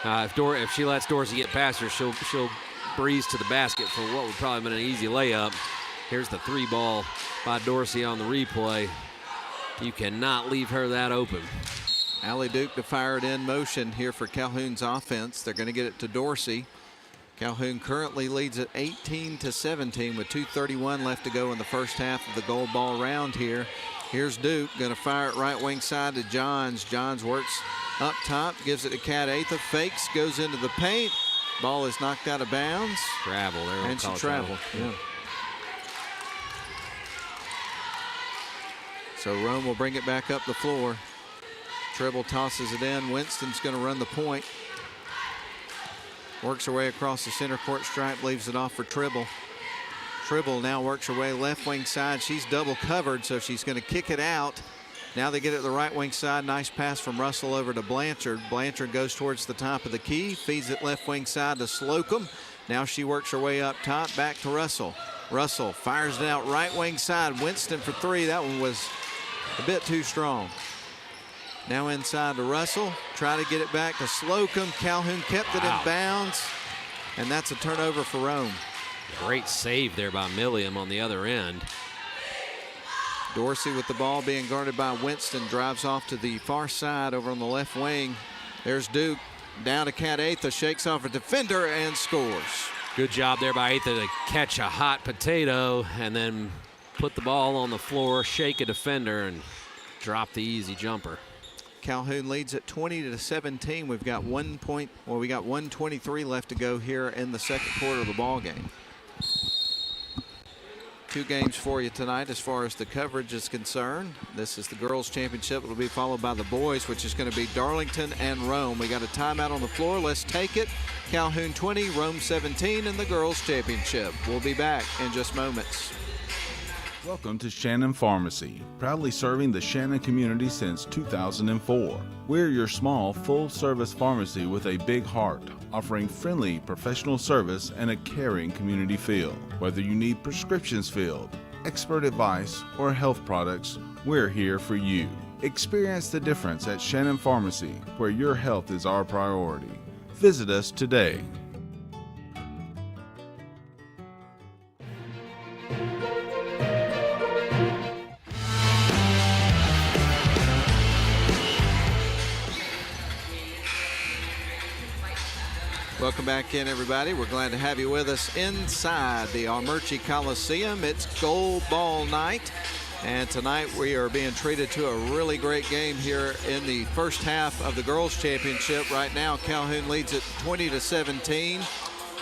If she lets Dorsey get past her, she'll breeze to the basket for what would probably have been an easy layup. Here's the 3 ball by Dorsey on the replay. You cannot leave her that open. Allie Duke to fire it in motion here for Calhoun's offense. They're going to get it to Dorsey. Calhoun currently leads at 18-17 with 2:31 left to go in the first half of the gold ball round here. Here's Duke, going to fire it right wing side to Johns. Johns works up top, gives it to Kat Atha, fakes, goes into the paint. Ball is knocked out of bounds. Travel there. And she traveled. Yeah. So Rome will bring it back up the floor. Tribble tosses it in. Winston's going to run the point. Works her way across the center court stripe, leaves it off for Tribble. Tribble now works her way left wing side. She's double covered, so she's going to kick it out. Now they get it to the right wing side. Nice pass from Russell over to Blanchard. Blanchard goes towards the top of the key, feeds it left wing side to Slocum. Now she works her way up top, back to Russell. Russell fires it out right wing side. Winston for 3. That one was a bit too strong. Now inside to Russell. Try to get it back to Slocum. Calhoun kept it in bounds, and that's a turnover for Rome. Great save there by Milliam on the other end. Dorsey with the ball being guarded by Winston. Drives off to the far side over on the left wing. There's Duke. Down to Kat Atha. Shakes off a defender and scores. Good job there by Atha to catch a hot potato and then put the ball on the floor, shake a defender, and drop the easy jumper. Calhoun leads at 20-17. We've got 1:23 left to go here in the second quarter of the ball game. 2 games for you tonight as far as the coverage is concerned. This is the girls' championship. It'll be followed by the boys, which is going to be Darlington and Rome. We got a timeout on the floor. Let's take it. Calhoun 20, Rome 17 in the girls' championship. We'll be back in just moments. Welcome to Shannon Pharmacy, proudly serving the Shannon community since 2004. We're your small, full-service pharmacy with a big heart, offering friendly, professional service and a caring community feel. Whether you need prescriptions filled, expert advice, or health products, we're here for you. Experience the difference at Shannon Pharmacy, where your health is our priority. Visit us today. Welcome back in, everybody. We're glad to have you with us inside the Armuchee Coliseum. It's gold ball night, and tonight we are being treated to a really great game here in the first half of the girls' championship. Right now, Calhoun leads it 20-17,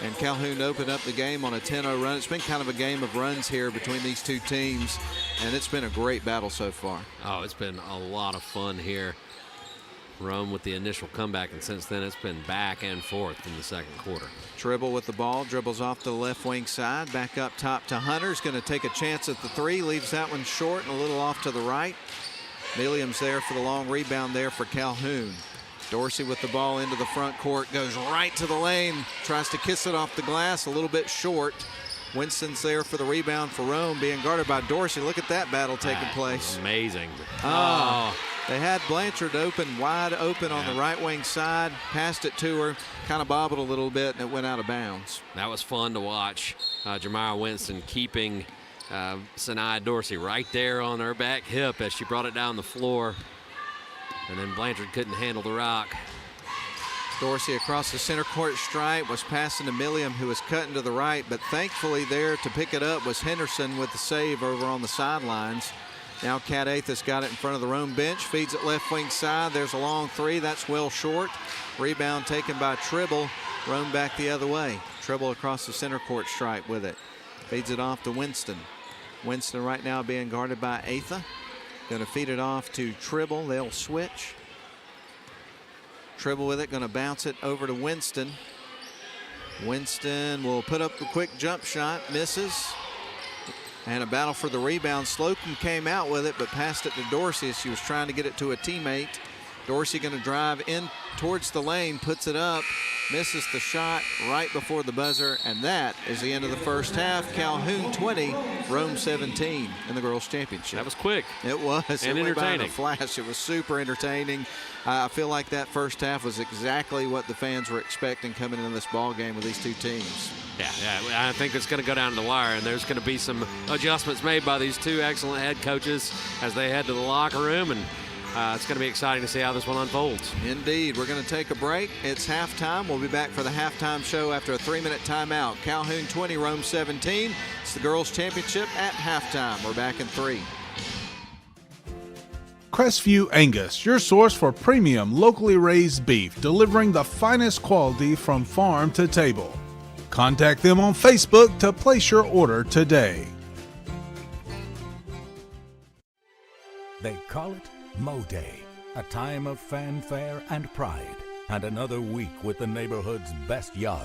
and Calhoun opened up the game on a 10-0 run. It's been kind of a game of runs here between these two teams, and it's been a great battle so far. Oh, it's been a lot of fun here. Rome with the initial comeback, and since then it's been back and forth in the second quarter. Tribble with the ball, dribbles off to the left wing side, back up top to Hunter's going to take a chance at the three, leaves that one short and a little off to the right. Milliam's there for the long rebound there for Calhoun. Dorsey with the ball into the front court, goes right to the lane, tries to kiss it off the glass, a little bit short. Winston's there for the rebound for Rome, being guarded by Dorsey. Look at that battle taking place. Amazing. They had Blanchard wide open on the right wing side, passed it to her, kind of bobbled a little bit, and it went out of bounds. That was fun to watch. Jamira Winston keeping Sanaa Dorsey right there on her back hip as she brought it down the floor. And then Blanchard couldn't handle the rock. Dorsey across the center court stripe was passing to Milliam, who was cutting to the right, but thankfully there to pick it up was Henderson with the save over on the sidelines. Now Kat Athas got it in front of the Rome bench, feeds it left wing side. There's a long three, that's well short. Rebound taken by Tribble. Rome back the other way. Tribble across the center court stripe with it. Feeds it off to Winston. Winston right now being guarded by Atha. Going to feed it off to Tribble. They'll switch. Tribble with it, going to bounce it over to Winston. Winston will put up a quick jump shot, misses. And a battle for the rebound. Slocum came out with it, but passed it to Dorsey as she was trying to get it to a teammate. Dorsey going to drive in towards the lane, puts it up, misses the shot right before the buzzer, and that is the end of the first half. Calhoun 20, Rome 17 in the girls' championship. That was quick. It was. And entertaining. In a flash. It was super entertaining. I feel like that first half was exactly what the fans were expecting coming into this ball game with these two teams. Yeah, I think it's going to go down to the wire, and there's going to be some adjustments made by these two excellent head coaches as they head to the locker room, and it's going to be exciting to see how this one unfolds. Indeed. We're going to take a break. It's halftime. We'll be back for the halftime show after a 3-minute timeout. Calhoun 20, Rome 17. It's the girls' championship at halftime. We're back in 3. Crestview Angus, your source for premium locally raised beef, delivering the finest quality from farm to table. Contact them on Facebook to place your order today. They call it Mow Day, a time of fanfare and pride, and another week with the neighborhood's best yard,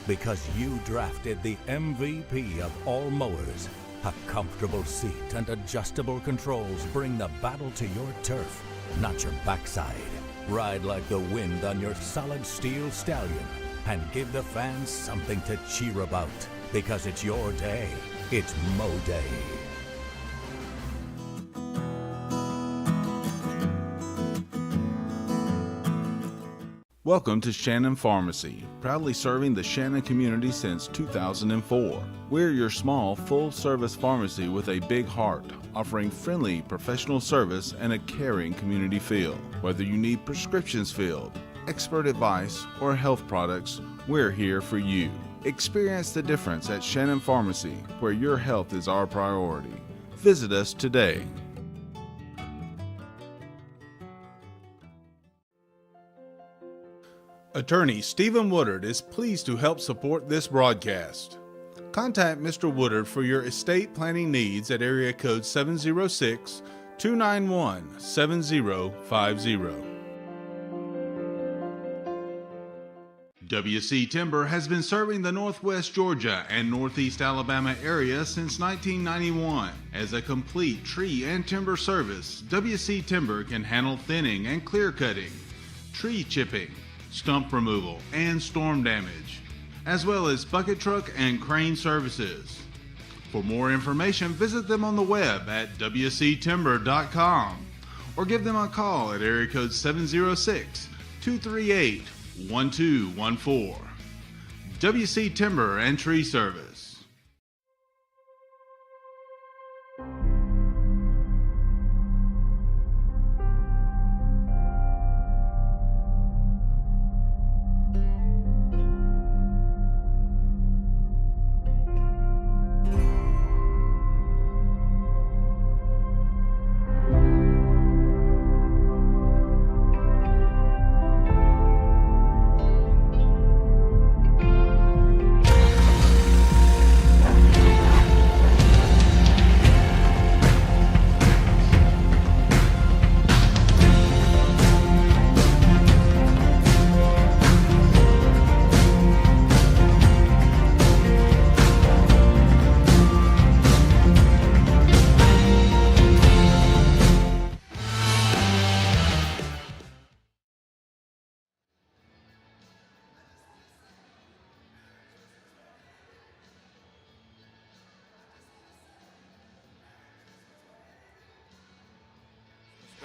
because you drafted the MVP of all mowers. A comfortable seat and adjustable controls bring the battle to your turf, not your backside. Ride like the wind on your solid steel stallion and give the fans something to cheer about, because it's your day. It's Mow Day. Welcome to Shannon Pharmacy, proudly serving the Shannon community since 2004. We're your small, full-service pharmacy with a big heart, offering friendly, professional service and a caring community feel. Whether you need prescriptions filled, expert advice, or health products, we're here for you. Experience the difference at Shannon Pharmacy, where your health is our priority. Visit us today. Attorney Stephen Woodard is pleased to help support this broadcast. Contact Mr. Woodard for your estate planning needs at area code 706-291-7050. WC Timber has been serving the Northwest Georgia and Northeast Alabama area since 1991. As a complete tree and timber service, WC Timber can handle thinning and clear cutting, tree chipping, stump removal, and storm damage, as well as bucket truck and crane services. For more information, visit them on the web at wctimber.com or give them a call at area code 706-238-1214. WC Timber and Tree Service.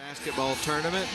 Basketball tournament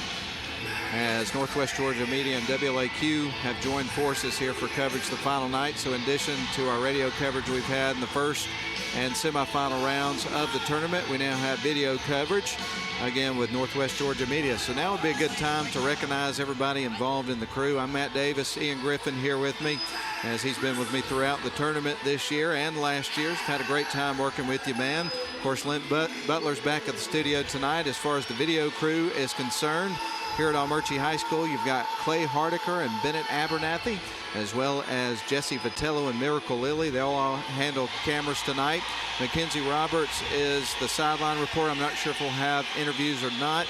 as Northwest Georgia Media and WLAQ have joined forces here for coverage the final night. So in addition to our radio coverage we've had in the first and semifinal rounds of the tournament, we now have video coverage again with Northwest Georgia Media. So now would be a good time to recognize everybody involved in the crew. I'm Matt Davis, Ian Griffin here with me as he's been with me throughout the tournament this year and last year. Had a great time working with you, man. Of course, Lynn Butler's back at the studio tonight as far as the video crew is concerned. Here at Armuchee High School, you've got Clay Hardiker and Bennett Abernathy, as well as Jesse Vitello and Miracle Lilly. They'll all handle cameras tonight. Mackenzie Roberts is the sideline reporter. I'm not sure if we'll have interviews or not.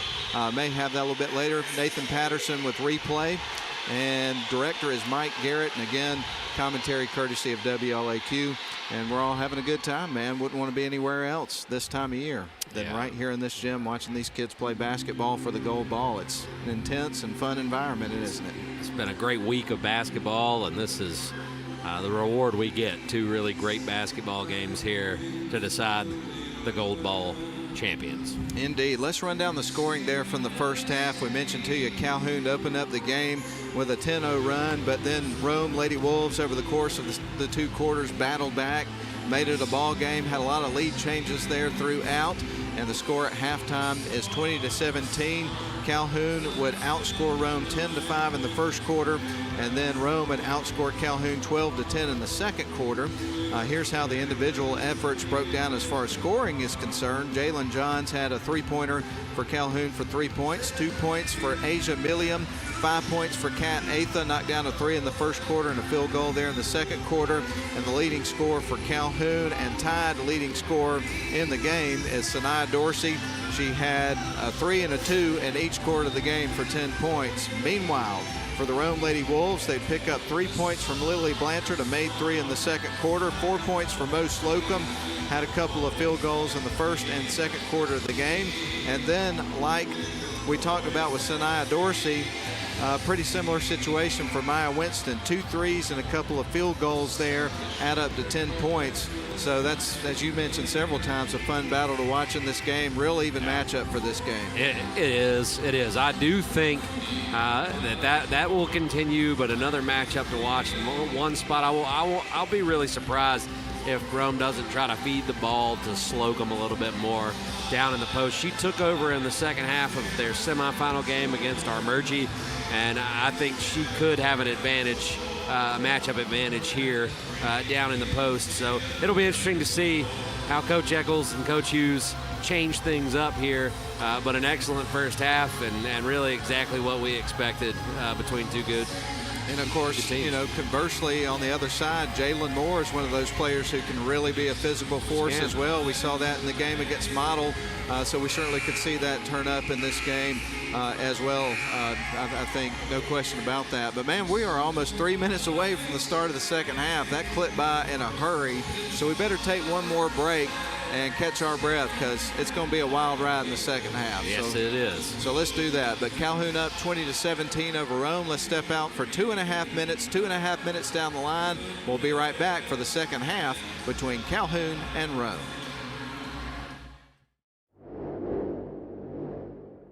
May have that a little bit later. Nathan Patterson with replay. And director is Mike Garrett. And again, commentary courtesy of WLAQ. And we're all having a good time, man. Wouldn't want to be anywhere else this time of year than right here in this gym watching these kids play basketball for the gold ball. It's an intense and fun environment, isn't it? It's been a great week of basketball, and this is the reward we get. Two really great basketball games here to decide the gold ball champions. Indeed. Let's run down the scoring there from the first half. We mentioned to you Calhoun opened up the game with a 10-0 run, but then Rome Lady Wolves over the course of the two quarters battled back, made it a ball game, had a lot of lead changes there throughout, and the score at halftime is 20-17. Calhoun would outscore Rome 10-5 in the first quarter, and then Rome would outscore Calhoun 12-10 in the second quarter. Here's how the individual efforts broke down as far as scoring is concerned. Jalen Johns had a three-pointer for Calhoun for 3 points, 2 points for Asia Milliam, 5 points for Kat Atha, knocked down a three in the first quarter and a field goal there in the second quarter. And the leading scorer for Calhoun and tied the leading scorer in the game is Sanaya Dorsey. She had a 3 and a 2 in each quarter of the game for 10 points. Meanwhile, for the Rome Lady Wolves, they pick up 3 points from Lily Blanchard, a made 3 in the second quarter, 4 points for Mo Slocum, had a couple of field goals in the first and second quarter of the game. And then, like we talked about with Sanaya Dorsey, pretty similar situation for Maya Winston. 2 threes and a couple of field goals there add up to 10 points. So that's, as you mentioned several times, a fun battle to watch in this game. Real even matchup for this game. It is. I do think that will continue, but another matchup to watch. In one spot, I'll be really surprised if Rome doesn't try to feed the ball to Slocum a little bit more down in the post. She took over in the second half of their semifinal game against Armuchee, and I think she could have an advantage, matchup advantage here down in the post. So it'll be interesting to see how Coach Eccles and Coach Hughes change things up here, but an excellent first half and really exactly what we expected between two good. And of course, you know, conversely, on the other side, Jalen Moore is one of those players who can really be a physical force as well. We saw that in the game against Model, so we certainly could see that turn up in this game as well. I think, no question about that. But man, we are almost 3 minutes away from the start of the second half. That clipped by in a hurry, so we better take one more break. and catch our breath because it's going to be a wild ride in the second half. Yes, it is. So let's do that. But Calhoun up 20-17 over Rome. Let's step out for 2.5 minutes. 2.5 minutes down the line. We'll be right back for the second half between Calhoun and Rome.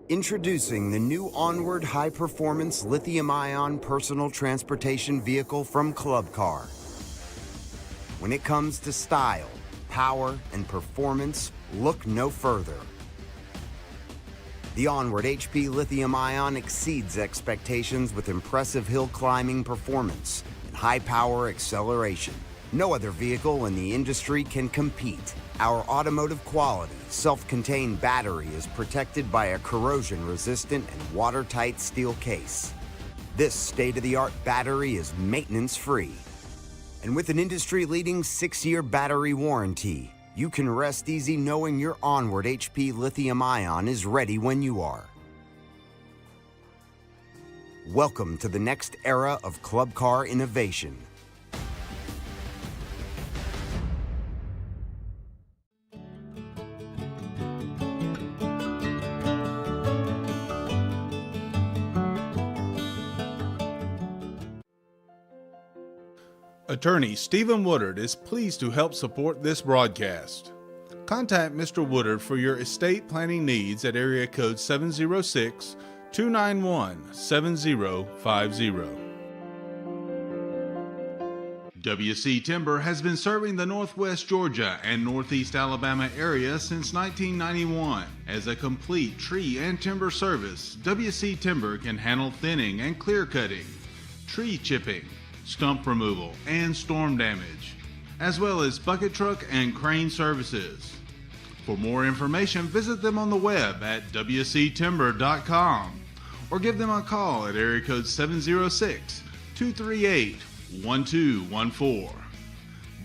Introducing the new Onward high-performance lithium-ion personal transportation vehicle from Club Car. When it comes to style, power, and performance, look no further. The Onward HP lithium-ion exceeds expectations with impressive hill climbing performance and high-power acceleration. No other vehicle in the industry can compete. Our automotive quality, self-contained battery is protected by a corrosion-resistant and watertight steel case. This state-of-the-art battery is maintenance-free. And with an industry-leading 6-year battery warranty, you can rest easy knowing your Onward HP lithium-ion is ready when you are. Welcome to the next era of Club Car innovation. Attorney Stephen Woodard is pleased to help support this broadcast. Contact Mr. Woodard for your estate planning needs at area code 706-291-7050. WC Timber has been serving the Northwest Georgia and Northeast Alabama area since 1991. As a complete tree and timber service, WC Timber can handle thinning and clear cutting, tree chipping, stump removal, and storm damage, as well as bucket truck and crane services. For more information, visit them on the web at wctimber.com or give them a call at area code 706-238-1214.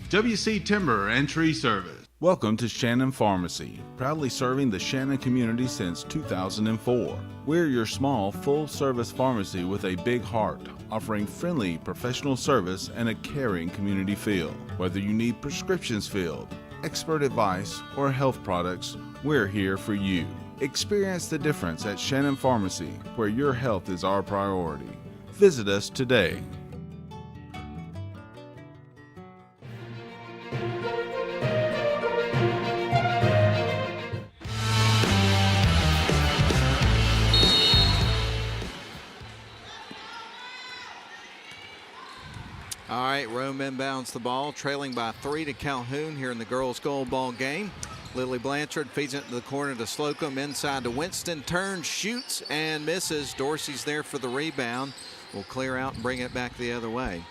WC Timber and Tree Service. Welcome to Shannon Pharmacy, proudly serving the Shannon community since 2004. We're your small, full-service pharmacy with a big heart, offering friendly, professional service and a caring community feel. Whether you need prescriptions filled, expert advice, or health products, we're here for you. Experience the difference at Shannon Pharmacy, where your health is our priority. Visit us today. All right, Rome inbounds the ball, trailing by 3 to Calhoun here in the girls' goalball game. Lily Blanchard feeds it to the corner to Slocum, inside to Winston, turns, shoots, and misses. Dorsey's there for the rebound. Will clear out and bring it back the other way.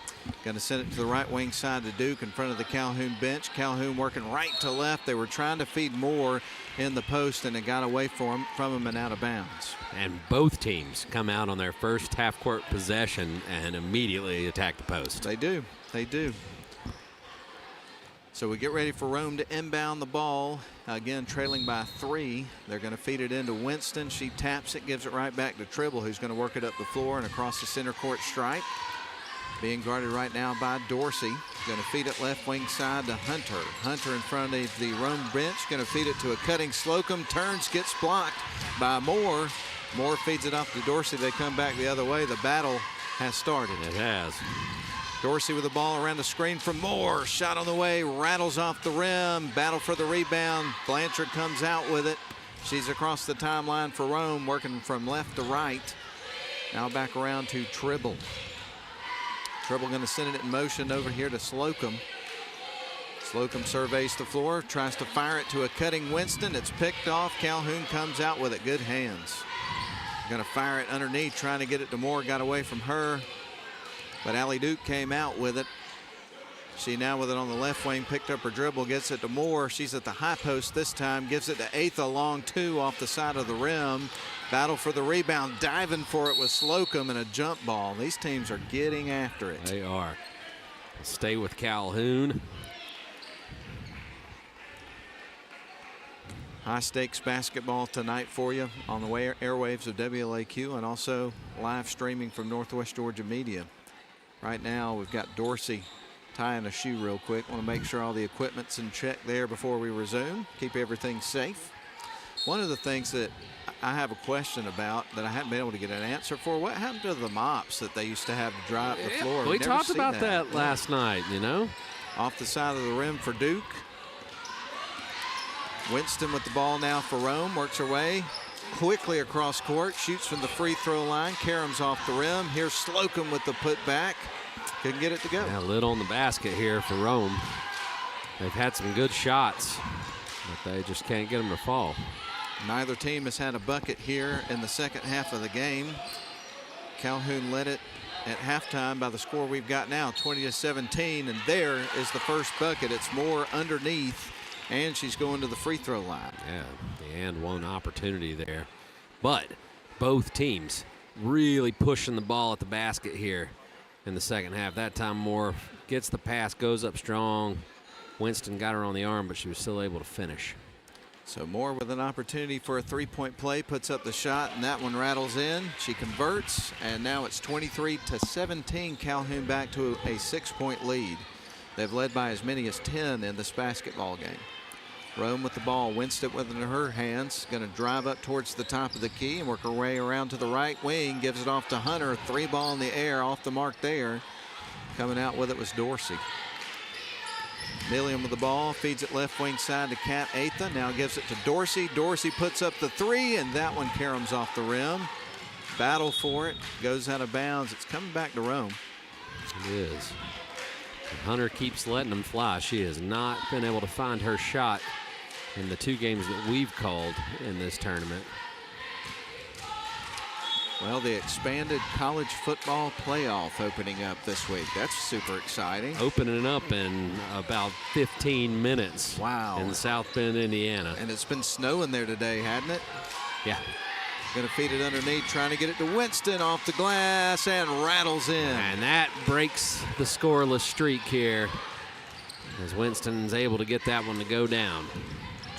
Going to send it to the right wing side to Duke in front of the Calhoun bench. Calhoun working right to left. They were trying to feed more in the post, and it got away from him and out of bounds. And both teams come out on their first half-court possession and immediately attack the post. They do. They do. So we get ready for Rome to inbound the ball. Again, trailing by 3. They're going to feed it into Winston. She taps it, gives it right back to Tribble, who's going to work it up the floor and across the center court stripe. Being guarded right now by Dorsey. Going to feed it left wing side to Hunter. Hunter in front of the Rome bench. Going to feed it to a cutting Slocum. Turns, gets blocked by Moore. Moore feeds it off to Dorsey. They come back the other way. The battle has started. It has. Dorsey with the ball around the screen from Moore. Shot on the way, rattles off the rim. Battle for the rebound. Blanchard comes out with it. She's across the timeline for Rome, working from left to right. Now back around to Tribble. Tribble going to send it in motion over here to Slocum. Slocum surveys the floor, tries to fire it to a cutting Winston. It's picked off. Calhoun comes out with it. Good hands. Going to fire it underneath, trying to get it to Moore. Got away from her. But Allie Duke came out with it. She now with it on the left wing, picked up her dribble, gets it to Moore. She's at the high post this time, gives it to Atha, long 2 off the side of the rim. Battle for the rebound, diving for it with Slocum and a jump ball. These teams are getting after it. They are. Stay with Calhoun. High stakes basketball tonight for you on the airwaves of WLAQ and also live streaming from Northwest Georgia Media. Right now we've got Dorsey tying a shoe real quick. Want to make sure all the equipment's in check there before we resume. Keep everything safe. One of the things that I have a question about that I haven't been able to get an answer for, what happened to the mops that they used to have to dry up the floor? We talked about that last night, you know. Off the side of the rim for Duke. Winston with the ball now for Rome, works her way quickly across court, shoots from the free throw line. Karams off the rim. Here's Slocum with the putback. Couldn't get it to go. Yeah, lid on the basket here for Rome. They've had some good shots, but they just can't get them to fall. Neither team has had a bucket here in the second half of the game. Calhoun led it at halftime by the score we've got now, 20-17, and there is the first bucket. It's Moore underneath, and she's going to the free throw line. Yeah, the and one opportunity there. But both teams really pushing the ball at the basket here in the second half. That time Moore gets the pass, goes up strong. Winston got her on the arm, but she was still able to finish. So Moore with an opportunity for a three-point play, puts up the shot, and that one rattles in. She converts, and now it's 23-17. Calhoun back to a 6-point lead. They've led by as many as 10 in this basketball game. Rome with the ball, Winston with it in her hands, going to drive up towards the top of the key and work her way around to the right wing, gives it off to Hunter. Three ball in the air, off the mark there. Coming out with it was Dorsey. Milliam with the ball, feeds it left wing side to Kat Atha, now gives it to Dorsey. Dorsey puts up the three, and that one Karams off the rim. Battle for it, goes out of bounds. It's coming back to Rome. It is. Hunter keeps letting them fly. She has not been able to find her shot in the two games that we've called in this tournament. Well, the expanded college football playoff opening up this week. That's super exciting. Opening up in about 15 minutes. Wow. In South Bend, Indiana. And it's been snowing there today, hadn't it? Yeah. Going to feed it underneath, trying to get it to Winston off the glass, and rattles in. And that breaks the scoreless streak here as Winston's able to get that one to go down.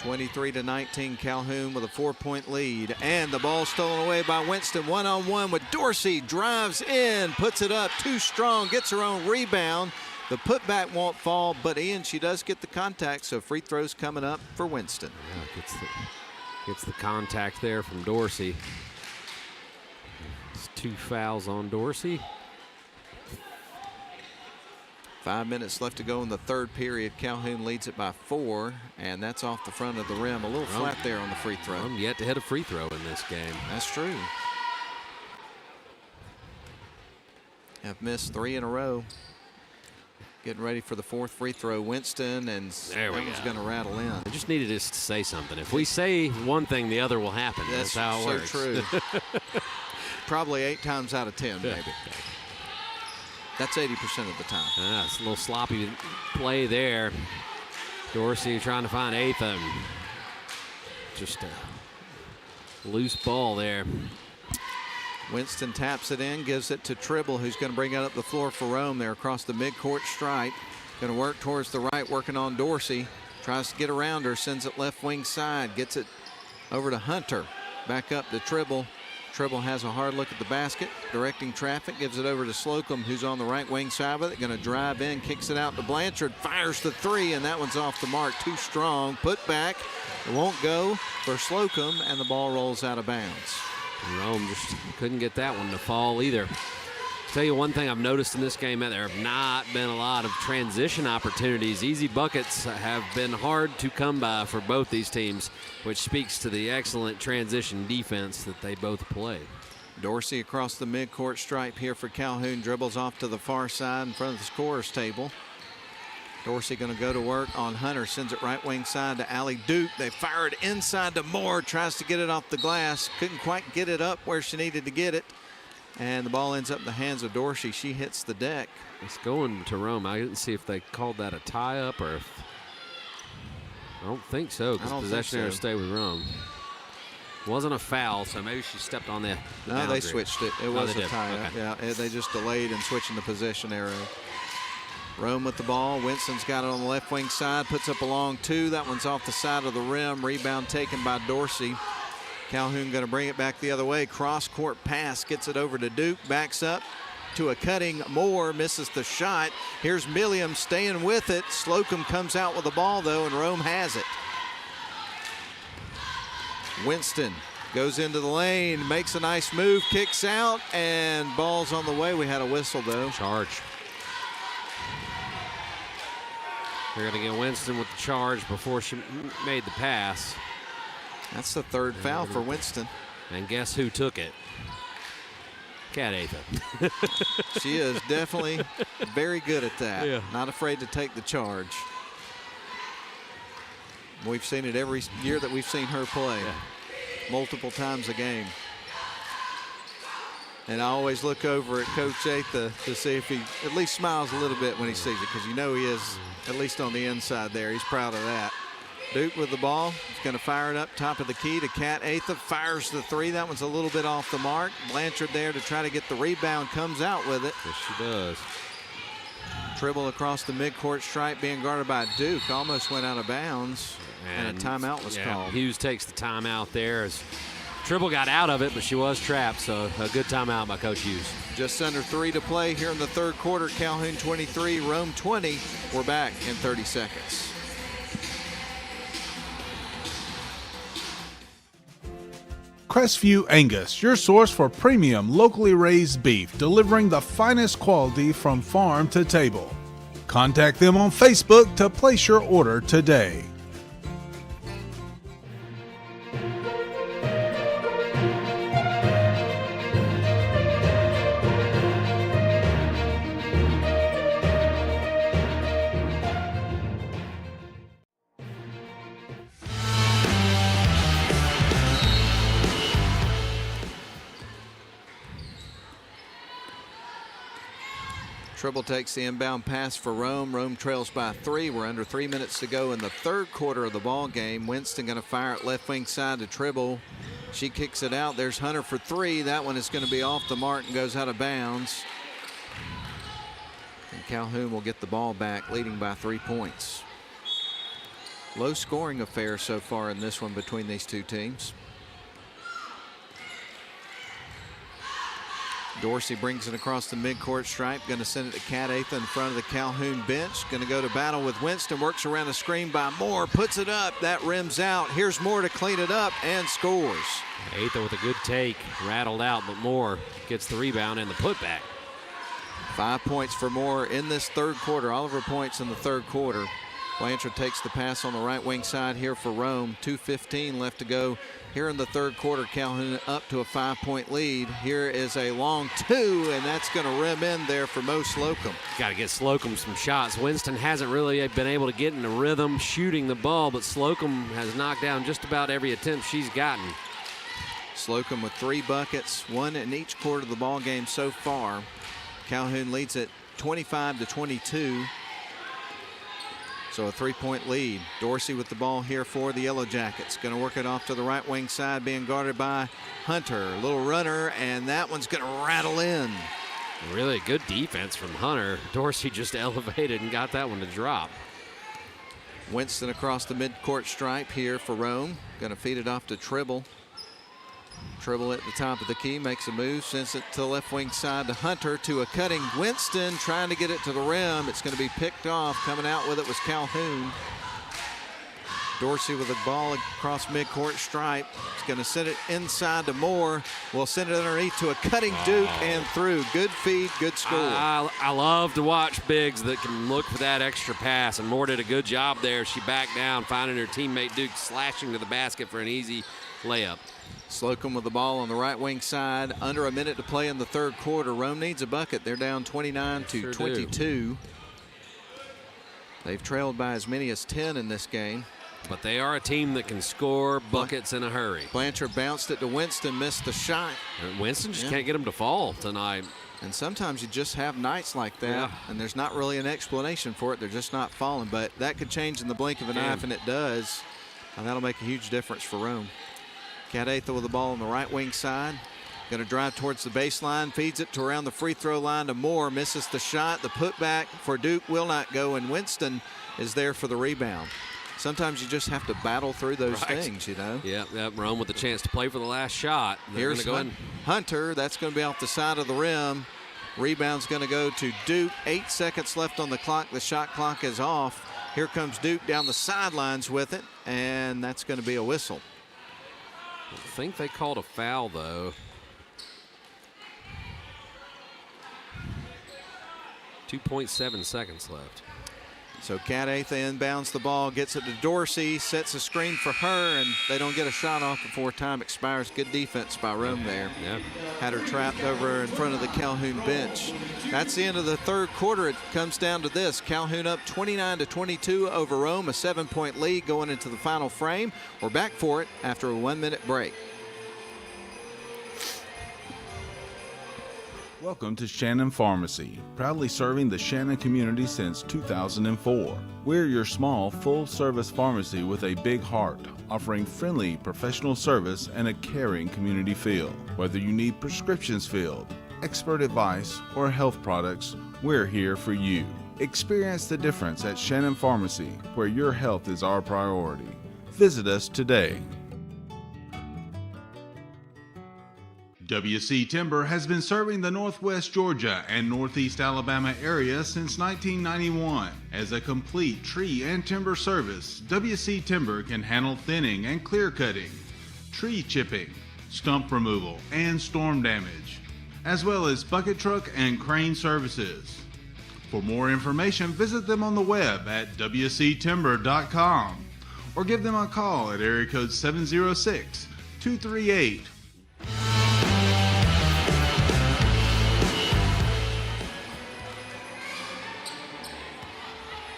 23-19, Calhoun with a 4-point lead, and the ball stolen away by Winston. One-on-one with Dorsey, drives in, puts it up, too strong, gets her own rebound. The putback won't fall, but Ian, she does get the contact, so free throws coming up for Winston. Yeah, gets the contact there from Dorsey. It's 2 fouls on Dorsey. 5 minutes left to go in the third period. Calhoun leads it by 4, and that's off the front of the rim. A little flat there on the free throw. I'm yet to hit a free throw in this game. That's true. Have missed 3 in a row. Getting ready for the 4th free throw. Winston, and that one's going to rattle in. I just needed us to say something. If we say one thing, the other will happen. That's how it works. So true. Probably 8 times out of 10, maybe. That's 80% of the time. It's a little sloppy play there. Dorsey trying to find Atha. Just a loose ball there. Winston taps it in, gives it to Tribble, who's going to bring it up the floor for Rome there across the midcourt stripe. Going to work towards the right, working on Dorsey. Tries to get around her, sends it left wing side, gets it over to Hunter. Back up to Tribble. Tribble has a hard look at the basket, directing traffic, gives it over to Slocum, who's on the right wing side with it. Going to drive in, kicks it out to Blanchard, fires the 3, and that one's off the mark. Too strong. Put back. It won't go for Slocum, and the ball rolls out of bounds. Rome just couldn't get that one to fall either. Tell you one thing I've noticed in this game, there have not been a lot of transition opportunities. Easy buckets have been hard to come by for both these teams, which speaks to the excellent transition defense that they both play. Dorsey across the midcourt stripe here for Calhoun, dribbles off to the far side in front of the scorer's table. Dorsey going to go to work on Hunter, sends it right wing side to Allie Duke. They fire it inside to Moore, tries to get it off the glass. Couldn't quite get it up where she needed to get it. And the ball ends up in the hands of Dorsey. She hits the deck. It's going to Rome. I didn't see if they called that a tie-up or if... I don't think so, because possession will stay with Rome. Wasn't a foul, so maybe she stepped on the No, boundary. they switched it. It was a tie-up. Okay. Yeah, they just delayed in switching the possession arrow. Rome with the ball. Winston's got it on the left wing side. Puts up a long 2. That one's off the side of the rim. Rebound taken by Dorsey. Calhoun going to bring it back the other way. Cross-court pass. Gets it over to Duke. Backs up. to a cutting Moore, misses the shot. Here's Milliam staying with it. Slocum comes out with the ball though, and Rome has it. Winston goes into the lane, makes a nice move, kicks out, and ball's on the way. We had a whistle though. Charge. They're going to get Winston with the charge before she made the pass. That's the third foul for Winston. And guess who took it? Cat Atha. She is definitely very good at that. Yeah. Not afraid to take the charge. We've seen it every year that we've seen her play. Yeah. Multiple times a game. And I always look over at Coach Atha to see if he at least smiles a little bit when he sees it, because you know he is, at least on the inside there. He's proud of that. Duke with the ball. He's going to fire it up top of the key to Cat Atha. Fires the three. That one's a little bit off the mark. Blanchard there to try to get the rebound. Comes out with it. Yes, she does. Dribble across the midcourt stripe, being guarded by Duke. Almost went out of bounds. And a timeout was called. Hughes takes the timeout there. As Tribble got out of it, but she was trapped. So a good timeout by Coach Hughes. Just under 3 to play here in the third quarter. Calhoun 23, Rome 20. We're back in 30 seconds. Crestview Angus, your source for premium locally raised beef, delivering the finest quality from farm to table. Contact them on Facebook to place your order today. Tribble takes the inbound pass for Rome. Rome trails by 3. We're under 3 minutes to go in the third quarter of the ball game. Winston going to fire it left wing side to Tribble. She kicks it out. There's Hunter for 3. That one is going to be off the mark and goes out of bounds. And Calhoun will get the ball back, leading by 3 points. Low scoring affair so far in this one between these two teams. Dorsey brings it across the midcourt stripe. Going to send it to Cat Atha in front of the Calhoun bench. Going to go to battle with Winston. Works around a screen by Moore. Puts it up. That rims out. Here's Moore to clean it up and scores. Atha with a good take. Rattled out, but Moore gets the rebound and the putback. 5 points for Moore in this third quarter. All of her points in the third quarter. Blanchard takes the pass on the right wing side here for Rome. 2:15 left to go here in the third quarter. Calhoun up to a 5-point lead. Here is a long 2, and that's going to rim in there for Mo Slocum. Got to get Slocum some shots. Winston hasn't really been able to get in a rhythm shooting the ball, but Slocum has knocked down just about every attempt she's gotten. Slocum with 3 buckets, 1 in each quarter of the ball game so far. Calhoun leads it 25-22. So a 3-point lead. Dorsey with the ball here for the Yellow Jackets. Going to work it off to the right wing side, being guarded by Hunter. A little runner, and that one's going to rattle in. Really good defense from Hunter. Dorsey just elevated and got that one to drop. Winston across the midcourt stripe here for Rome. Going to feed it off to Tribble. Tribble at the top of the key, makes a move, sends it to the left wing side to Hunter, to a cutting Winston, trying to get it to the rim. It's going to be picked off. Coming out with it was Calhoun. Dorsey with the ball across midcourt stripe. He's going to send it inside to Moore. Will send it underneath to a cutting Duke and through. Good feed, good score. I love to watch bigs that can look for that extra pass, and Moore did a good job there. She backed down, finding her teammate Duke slashing to the basket for an easy layup. Slocum with the ball on the right wing side. Under a minute to play in the third quarter. Rome needs a bucket. They're down 29-22. They've trailed by as many as 10 in this game. But they are a team that can score buckets in a hurry. Blanchard bounced it to Winston, missed the shot. And Winston just can't get him to fall tonight. And sometimes you just have nights like that, and there's not really an explanation for it. They're just not falling. But that could change in the blink of an eye, and it does. And that'll make a huge difference for Rome. Cat Atha with the ball on the right wing side. Going to drive towards the baseline, feeds it to around the free throw line to Moore, misses the shot. The putback for Duke will not go, and Winston is there for the rebound. Sometimes you just have to battle through those things, you know. Yeah, Rome with a chance to play for the last shot. Here's Hunter. That's going to be off the side of the rim. Rebound's going to go to Duke. 8 seconds left on the clock. The shot clock is off. Here comes Duke down the sidelines with it, and that's going to be a whistle. I think they called a foul, though. 2.7 seconds left. So Kat Atha inbounds the ball, gets it to Dorsey, sets a screen for her, and they don't get a shot off before time expires. Good defense by Rome there. Yeah. Had her trapped over in front of the Calhoun bench. That's the end of the third quarter. It comes down to this. Calhoun up 29-22 over Rome, a 7-point lead going into the final frame. We're back for it after a 1-minute break. Welcome to Shannon Pharmacy, proudly serving the Shannon community since 2004. We're your small, full-service pharmacy with a big heart, offering friendly, professional service and a caring community feel. Whether you need prescriptions filled, expert advice, or health products, we're here for you. Experience the difference at Shannon Pharmacy, where your health is our priority. Visit us today. WC Timber has been serving the Northwest Georgia and Northeast Alabama area since 1991. As a complete tree and timber service, WC Timber can handle thinning and clear cutting, tree chipping, stump removal, and storm damage, as well as bucket truck and crane services. For more information, visit them on the web at wctimber.com or give them a call at area code 706-238.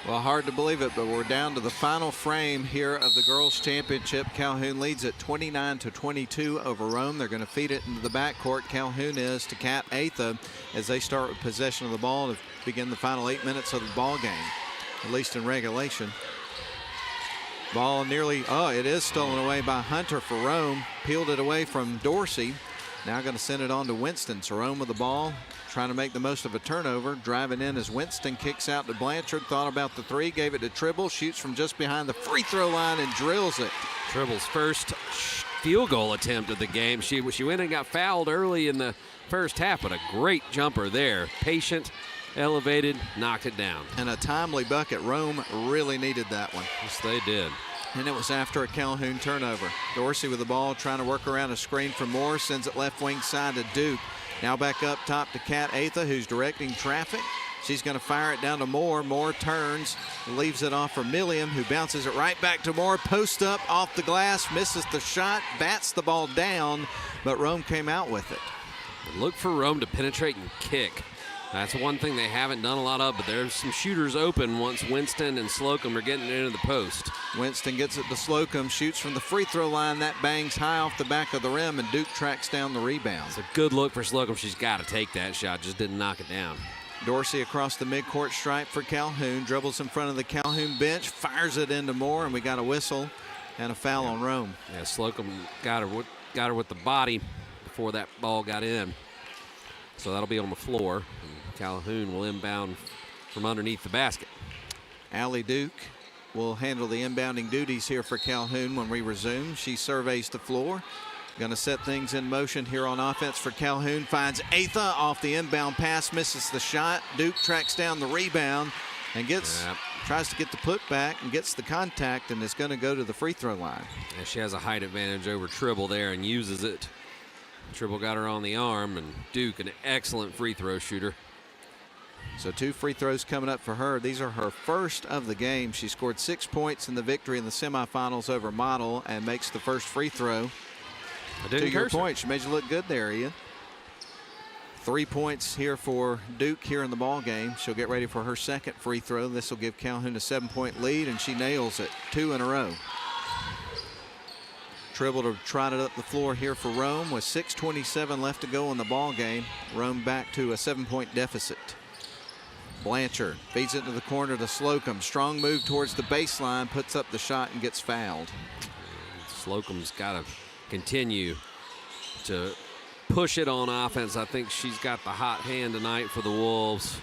Well, hard to believe it, but we're down to the final frame here of the girls' championship. Calhoun leads at 29-22 over Rome. They're going to feed it into the backcourt. Calhoun is to Kat Atha as they start with possession of the ball to begin the final 8 minutes of the ball game, at least in regulation. Ball nearly, it is stolen away by Hunter for Rome. Peeled it away from Dorsey. Now going to send it on to Winston. So Rome with the ball, trying to make the most of a turnover. Driving in as Winston kicks out to Blanchard. Thought about the three, gave it to Tribble. Shoots from just behind the free throw line and drills it. Tribble's first field goal attempt of the game. She went and got fouled early in the first half, but a great jumper there. Patient, elevated, knocked it down. And a timely bucket. Rome really needed that one. Yes, they did. And it was after a Calhoun turnover. Dorsey with the ball, trying to work around a screen from Moore, sends it left wing side to Duke. Now back up top to Kat Atha, who's directing traffic. She's going to fire it down to Moore. Moore turns, leaves it off for Milliam, who bounces it right back to Moore. Post up, off the glass, misses the shot, bats the ball down, but Rome came out with it. Look for Rome to penetrate and kick. That's one thing they haven't done a lot of, but there's some shooters open once Winston and Slocum are getting it into the post. Winston gets it to Slocum, shoots from the free throw line. That bangs high off the back of the rim, and Duke tracks down the rebound. It's a good look for Slocum. She's got to take that shot, just didn't knock it down. Dorsey across the midcourt stripe for Calhoun, dribbles in front of the Calhoun bench, fires it into Moore, and we got a whistle and a foul on Rome. Yeah, Slocum got her with the body before that ball got in. So that'll be on the floor. Calhoun will inbound from underneath the basket. Allie Duke will handle the inbounding duties here for Calhoun when we resume. She surveys the floor. Going to set things in motion here on offense for Calhoun. Finds Atha off the inbound pass, misses the shot. Duke tracks down the rebound and tries to get the putback and gets the contact and is going to go to the free throw line. Yeah, she has a height advantage over Tribble there and uses it. Tribble got her on the arm, and Duke, an excellent free throw shooter. So 2 free throws coming up for her. These are her first of the game. She scored 6 points in the victory in the semifinals over Model and makes the first free throw. To your point, she made you look good there, Ian. 3 points here for Duke here in the ball game. She'll get ready for her second free throw. This will give Calhoun a 7-point lead, and she nails it 2 in a row. Tribble to trot it up the floor here for Rome with 6:27 left to go in the ball game. Rome back to a 7-point deficit. Blanchard feeds it to the corner to Slocum. Strong move towards the baseline, puts up the shot and gets fouled. Slocum's got to continue to push it on offense. I think she's got the hot hand tonight for the Wolves.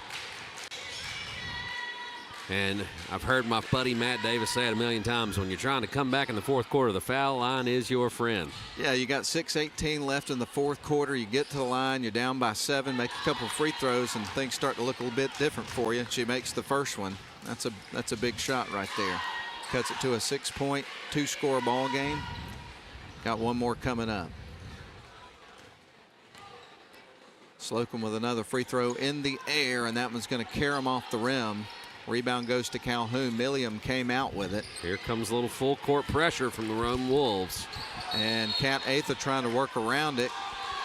And I've heard my buddy Matt Davis say it a million times, when you're trying to come back in the fourth quarter, the foul line is your friend. Yeah, you got 6:18 left in the fourth quarter. You get to the line, you're down by 7, make a couple of free throws, and things start to look a little bit different for you. She makes the first one. That's a big shot right there. Cuts it to a 6-point, 2-score ball game. Got one more coming up. Slocum with another free throw in the air, and that one's going to carry him off the rim. Rebound goes to Calhoun. Milliam came out with it. Here comes a little full court pressure from the Rome Wolves. And Kat Atha trying to work around it.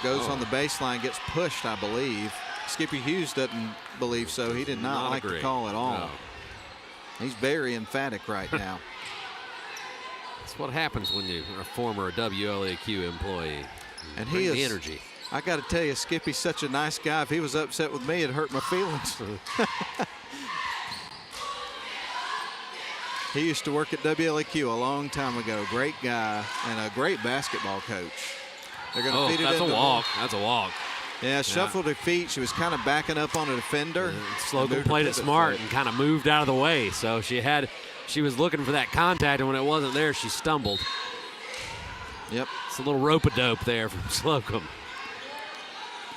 Goes on the baseline, gets pushed, I believe. Skippy Hughes doesn't believe so. He did not like the call at all. No. He's very emphatic right now. That's what happens when you're a former WLAQ employee. And Bring he is the energy. I got to tell you, Skippy's such a nice guy. If he was upset with me, it hurt my feelings. He used to work at WLAQ a long time ago. Great guy and a great basketball coach. They're going to feed it that's into a walk. That's a walk. Yeah, shuffled her feet. She was kind of backing up on a defender. Slocum played it smart and kind of moved out of the way. So she was looking for that contact, and when it wasn't there, she stumbled. Yep. It's a little rope-a-dope there from Slocum.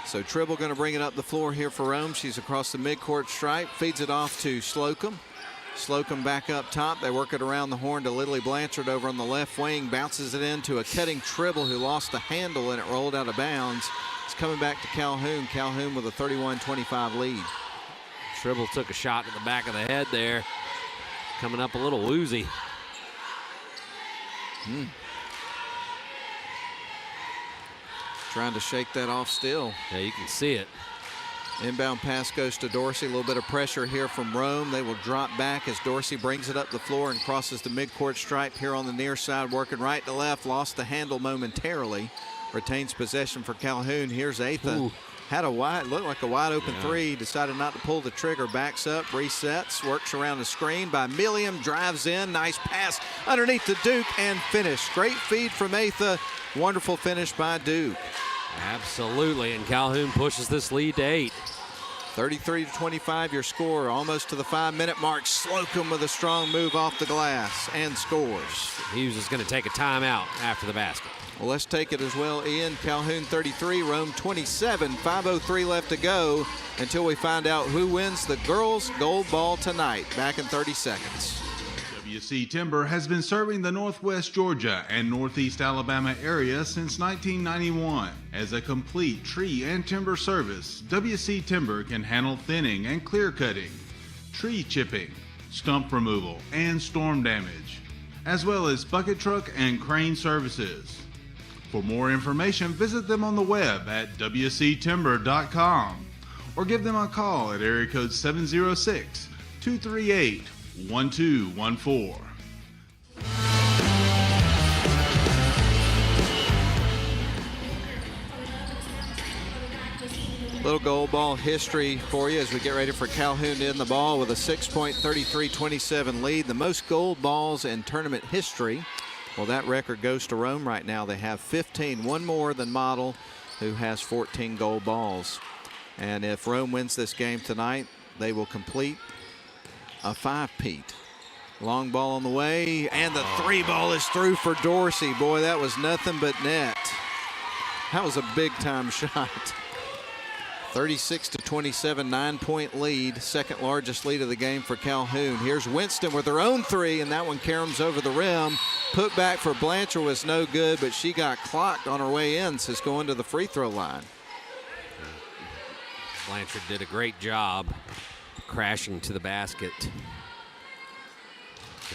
So Tribble going to bring it up the floor here for Rome. She's across the midcourt stripe, feeds it off to Slocum. Slocum back up top. They work it around the horn to Lily Blanchard over on the left wing. Bounces it into a cutting Tribble who lost the handle and it rolled out of bounds. It's coming back to Calhoun. Calhoun with a 31-25 lead. Tribble took a shot to the back of the head there. Coming up a little woozy. Trying to shake that off still. Yeah, you can see it. Inbound pass goes to Dorsey. A little bit of pressure here from Rome. They will drop back as Dorsey brings it up the floor and crosses the midcourt stripe here on the near side, working right to left. Lost the handle momentarily. Retains possession for Calhoun. Here's Atha. Ooh. Looked like a wide open three. Decided not to pull the trigger. Backs up, resets, works around the screen by Milliam. Drives in. Nice pass underneath the Duke and finish. Great feed from Atha. Wonderful finish by Duke. Absolutely, and Calhoun pushes this lead to 8. 33-25 your score, almost to the 5-minute mark. Slocum with a strong move off the glass and scores. He was just going to take a timeout after the basket. Well, let's take it as well, Ian. Calhoun 33, Rome 27, 5:03 left to go until we find out who wins the girls' gold ball tonight. Back in 30 seconds. WC Timber has been serving the Northwest Georgia and Northeast Alabama area since 1991. As a complete tree and timber service, WC Timber can handle thinning and clear cutting, tree chipping, stump removal, and storm damage, as well as bucket truck and crane services. For more information, visit them on the web at wctimber.com or give them a call at area code 706-238-1214. Little gold ball history for you as we get ready for Calhoun to end the ball with a 6-point 33-27 lead. The most gold balls in tournament history. Well, that record goes to Rome right now. They have 15, one more than Model, who has 14 gold balls. And if Rome wins this game tonight, they will complete a 5-peat. Long ball on the way, and the 3-ball is through for Dorsey. Boy, that was nothing but net. That was a big-time shot. 36-27, 9-point lead, second largest lead of the game for Calhoun. Here's Winston with her own 3, and that one caroms over the rim. Put back for Blanchard was no good, but she got clocked on her way in, so it's going to the free throw line. Blanchard did a great job crashing to the basket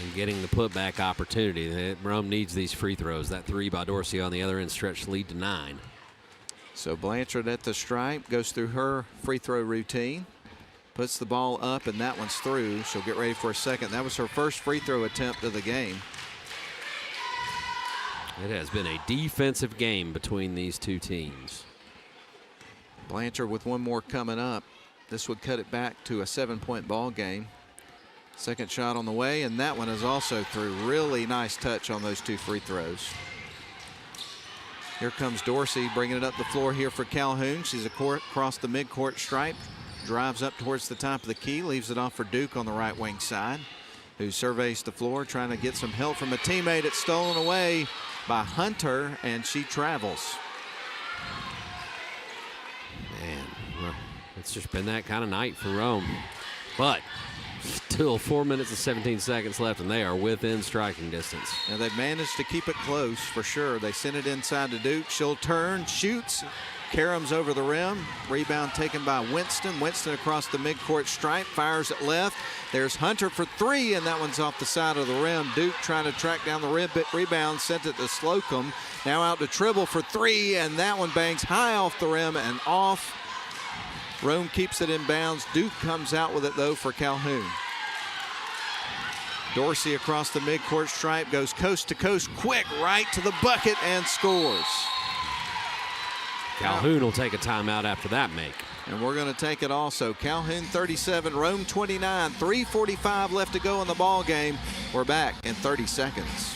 and getting the putback opportunity. Rome needs these free throws. That 3 by Dorsey on the other end stretched the lead to 9. So Blanchard at the stripe goes through her free throw routine, puts the ball up, and that one's through. She'll get ready for a second. That was her first free throw attempt of the game. It has been a defensive game between these two teams. Blanchard with one more coming up. This would cut it back to a 7-point ball game. Second shot on the way, and that one is also through. Really nice touch on those 2 free throws. Here comes Dorsey bringing it up the floor here for Calhoun. She's across the midcourt stripe, drives up towards the top of the key, leaves it off for Duke on the right wing side, who surveys the floor, trying to get some help from a teammate. It's stolen away by Hunter, and she travels. Man, well, it's just been that kind of night for Rome. But still 4 minutes and 17 seconds left, and they are within striking distance. Now they've managed to keep it close for sure. They send it inside to Duke. She'll turn, shoots. Karams over the rim. Rebound taken by Winston. Winston across the midcourt stripe, fires it left. There's Hunter for three, and that one's off the side of the rim. Duke trying to track down the rebound, sent it to Slocum. Now out to Tribble for three, and that one bangs high off the rim and off. Rome keeps it in bounds. Duke comes out with it, though, for Calhoun. Dorsey across the midcourt stripe, goes coast to coast, quick, right to the bucket, and scores. Calhoun will take a timeout after that make. And we're going to take it also. Calhoun 37, Rome 29, 3:45 left to go in the ball game. We're back in 30 seconds.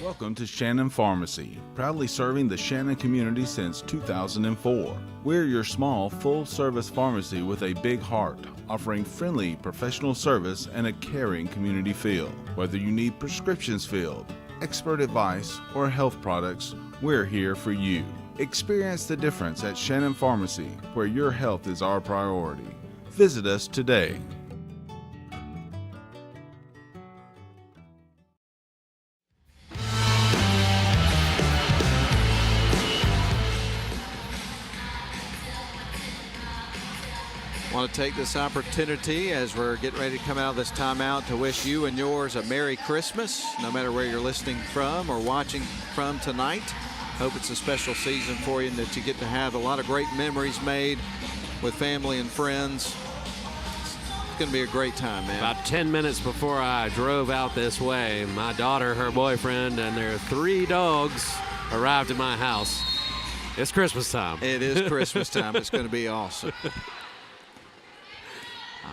Welcome to Shannon Pharmacy, proudly serving the Shannon community since 2004. We're your small, full-service pharmacy with a big heart, offering friendly, professional service and a caring community feel. Whether you need prescriptions filled, expert advice, or health products, we're here for you. Experience the difference at Shannon Pharmacy, where your health is our priority. Visit us today. I want to take this opportunity as we're getting ready to come out of this timeout to wish you and yours a Merry Christmas, no matter where you're listening from or watching from tonight. Hope it's a special season for you and that you get to have a lot of great memories made with family and friends. It's going to be a great time, man. About 10 minutes before I drove out this way, my daughter, her boyfriend, and their 3 dogs arrived at my house. It's Christmas time. It is Christmas time. It's going to be awesome.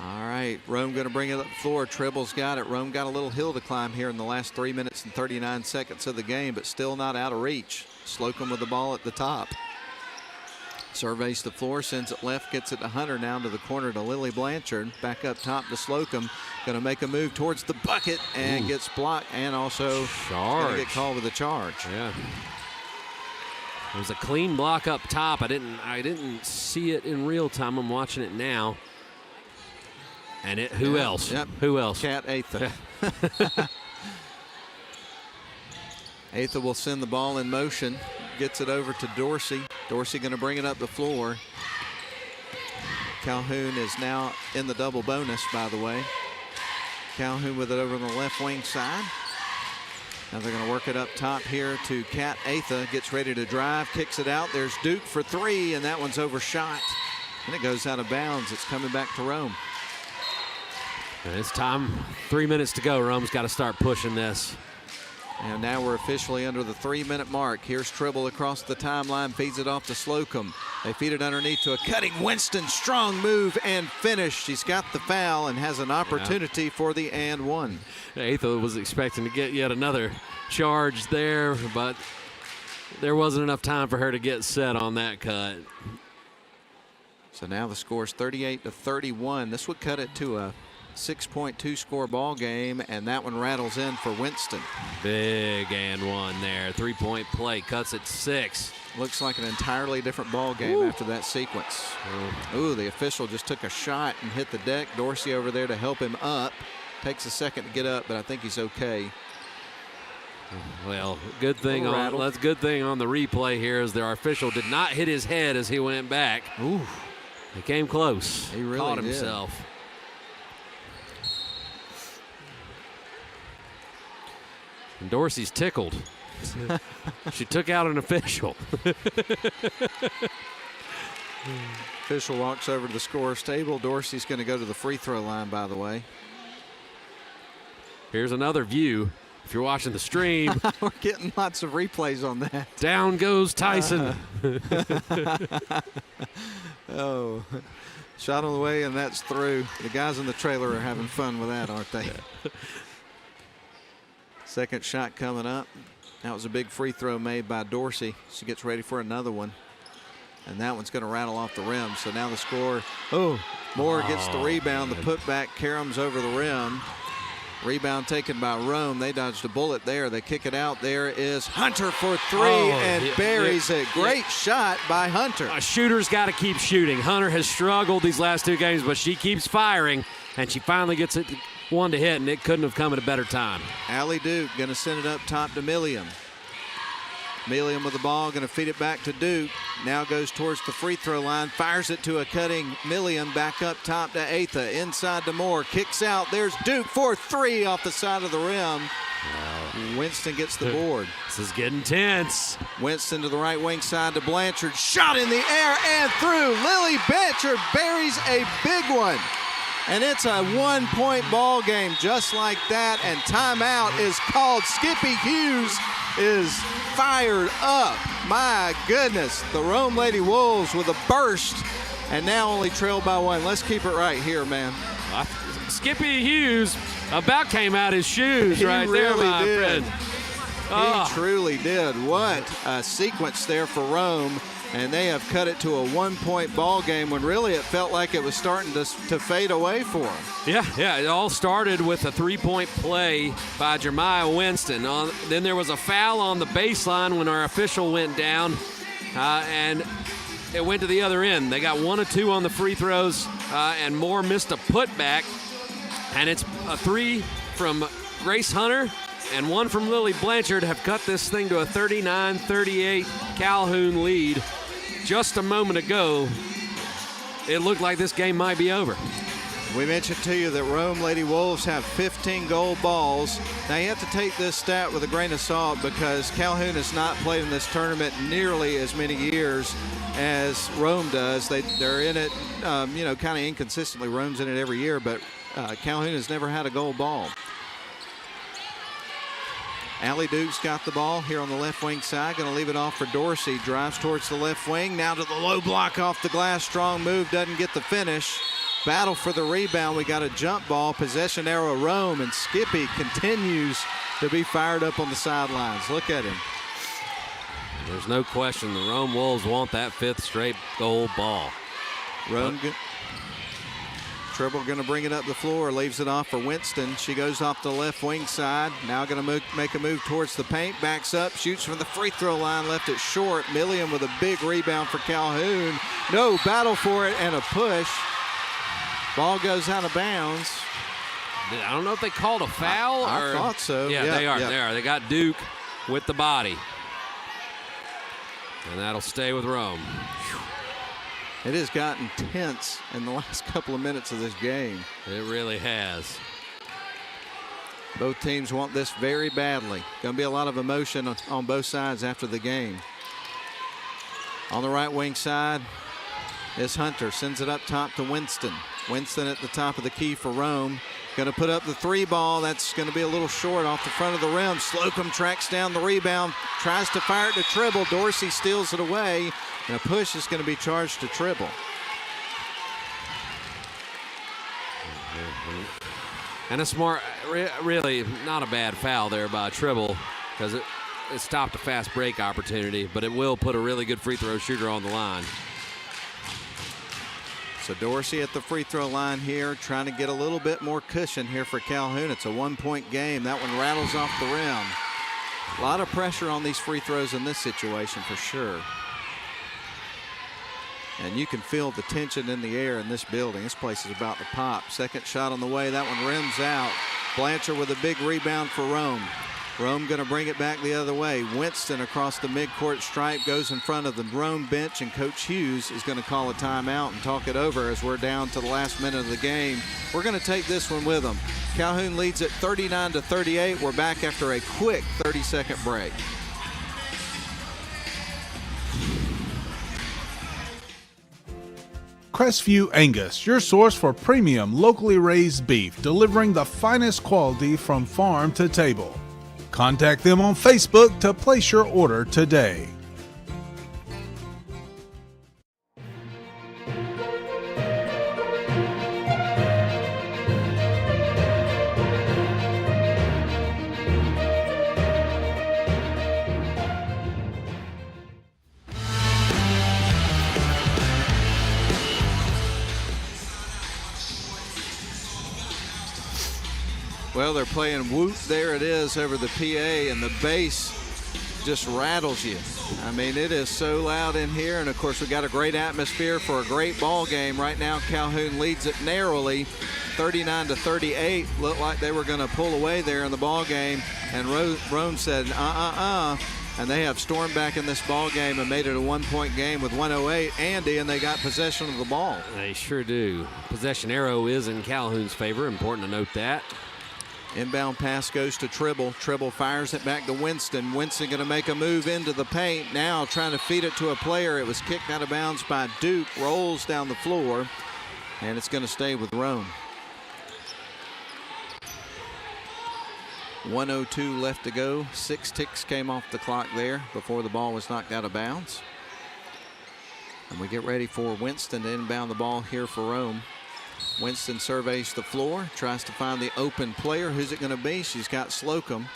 All right, Rome going to bring it up the floor. Tribble's got it. Rome got a little hill to climb here in the last 3 minutes and 39 seconds of the game, but still not out of reach. Slocum with the ball at the top. Surveys the floor, sends it left, gets it to Hunter, now to the corner to Lily Blanchard. Back up top to Slocum. Going to make a move towards the bucket and gets blocked, and also going to get called with a charge. Yeah. It was a clean block up top. I didn't see it in real time. I'm watching it now. And who else? Yep. Who else? Kat Atha. Atha will send the ball in motion. Gets it over to Dorsey. Dorsey going to bring it up the floor. Calhoun is now in the double bonus, by the way. Calhoun with it over on the left wing side. Now they're going to work it up top here to Kat Atha. Gets ready to drive, kicks it out. There's Duke for three, and that one's overshot. And it goes out of bounds. It's coming back to Rome. And it's time. 3 minutes to go. Rome's got to start pushing this. And now we're officially under the 3-minute mark. Here's Tribble across the timeline, feeds it off to Slocum. They feed it underneath to a cutting Winston. Strong move and finish. She's got the foul and has an opportunity for the and one. Atha was expecting to get yet another charge there, but there wasn't enough time for her to get set on that cut. So now the score is 38-31. This would cut it to a 6.2 score ball game, and that one rattles in for Winston. Big and one there. 3-point play cuts it 6. Looks like an entirely different ball game after that sequence. Ooh, the official just took a shot and hit the deck. Dorsey over there to help him up. Takes a second to get up, but I think he's okay. Well, good thing on the replay here is our official did not hit his head as he went back. Ooh, he came close. He really caught did. himself. And Dorsey's tickled. She took out an official. Official walks over to the scorer's table. Dorsey's going to go to the free throw line, by the way. Here's another view. If you're watching the stream. We're getting lots of replays on that. Down goes Tyson. Oh, shot on the way, and that's through. The guys in the trailer are having fun with that, aren't they? Second shot coming up. That was a big free throw made by Dorsey. She gets ready for another one. and that one's going to rattle off the rim. So now the score, Moore gets the rebound. The putback caroms over the rim. Rebound taken by Rome. They dodged a bullet there. They kick it out. There is Hunter for three and buries it. Great shot by Hunter. A shooter's got to keep shooting. Hunter has struggled these last 2 games, but she keeps firing, and she finally gets it one to hit, and it couldn't have come at a better time. Allie Duke going to send it up top to Milliam. Milliam with the ball, going to feed it back to Duke. Now goes towards the free throw line, fires it to a cutting Milliam, back up top to Atha, inside to Moore, kicks out. There's Duke for three off the side of the rim. Winston gets the board. This is getting tense. Winston to the right wing side to Blanchard. Shot in the air and through. Lily Blanchard buries a big one. And it's a 1-point ball game just like that. And timeout is called. Skippy Hughes is fired up. My goodness. The Rome Lady Wolves with a burst and now only trailed by one. Let's keep it right here, man. Skippy Hughes about came out his shoes right there, my friend. He truly did. What a sequence there for Rome. And they have cut it to a 1-point ball game when really it felt like it was starting to fade away for them. Yeah, it all started with a 3-point play by Jeremiah Winston. Then there was a foul on the baseline when our official went down, and it went to the other end. They got 1 of 2 on the free throws, and Moore missed a putback. And it's a 3 from Grace Hunter and 1 from Lily Blanchard have cut this thing to a 39-38 Calhoun lead. Just a moment ago, it looked like this game might be over. We mentioned to you that Rome Lady Wolves have 15 gold balls. Now you have to take this stat with a grain of salt because Calhoun has not played in this tournament nearly as many years as Rome does. They're in it, kind of inconsistently. Rome's in it every year, but Calhoun has never had a gold ball. Allie Duke's got the ball here on the left wing side. Going to leave it off for Dorsey. Drives towards the left wing. Now to the low block off the glass. Strong move. Doesn't get the finish. Battle for the rebound. We got a jump ball. Possession arrow Rome. And Skippy continues to be fired up on the sidelines. Look at him. There's no question the Rome Wolves want that 5th straight gold ball. Rome Tribble going to bring it up the floor, leaves it off for Winston. She goes off the left wing side. Now going to make a move towards the paint. Backs up, shoots from the free throw line, left it short. Milliam with a big rebound for Calhoun. No, battle for it and a push. Ball goes out of bounds. I don't know if they called a foul. I thought so. Yeah, they are. They are. They got Duke with the body. And that'll stay with Rome. It has gotten tense in the last couple of minutes of this game. It really has. Both teams want this very badly. Going to be a lot of emotion on both sides after the game. On the right wing side is Hunter. Sends it up top to Winston. Winston at the top of the key for Rome. Going to put up the 3 ball. That's going to be a little short off the front of the rim. Slocum tracks down the rebound. Tries to fire it to Tribble. Dorsey steals it away. And a push is going to be charged to Tribble. And a smart, really not a bad foul there by Tribble because it stopped a fast break opportunity, but it will put a really good free throw shooter on the line. So Dorsey at the free throw line here, trying to get a little bit more cushion here for Calhoun. It's a 1-point game. That one rattles off the rim. A lot of pressure on these free throws in this situation for sure. And you can feel the tension in the air in this building. This place is about to pop. Second shot on the way. That one rims out. Blanchard with a big rebound for Rome. Rome going to bring it back the other way. Winston across the midcourt stripe goes in front of the Rome bench, and Coach Hughes is going to call a timeout and talk it over as we're down to the last minute of the game. We're going to take this one with them. Calhoun leads at 39-38. We're back after a quick 30-second break. Crestview Angus, your source for premium locally raised beef, delivering the finest quality from farm to table. Contact them on Facebook to place your order today. Well, they're playing Whoop There It Is over the PA, and the bass just rattles you. I mean, it is so loud in here, and of course we got a great atmosphere for a great ball game. Right now Calhoun leads it narrowly, 39-38. Looked like they were going to pull away there in the ball game, and Rome said and they have stormed back in this ball game and made it a 1-point game with 1:08. Andy, and they got possession of the ball. They sure do. Possession arrow is in Calhoun's favor. Important to note that. Inbound pass goes to Tribble. Tribble fires it back to Winston. Winston going to make a move into the paint. Now trying to feed it to a player. It was kicked out of bounds by Duke. Rolls down the floor. And it's going to stay with Rome. 1:02 left to go. 6 ticks came off the clock there before the ball was knocked out of bounds. And we get ready for Winston to inbound the ball here for Rome. Winston surveys the floor, tries to find the open player. Who's it going to be? She's got Slocum.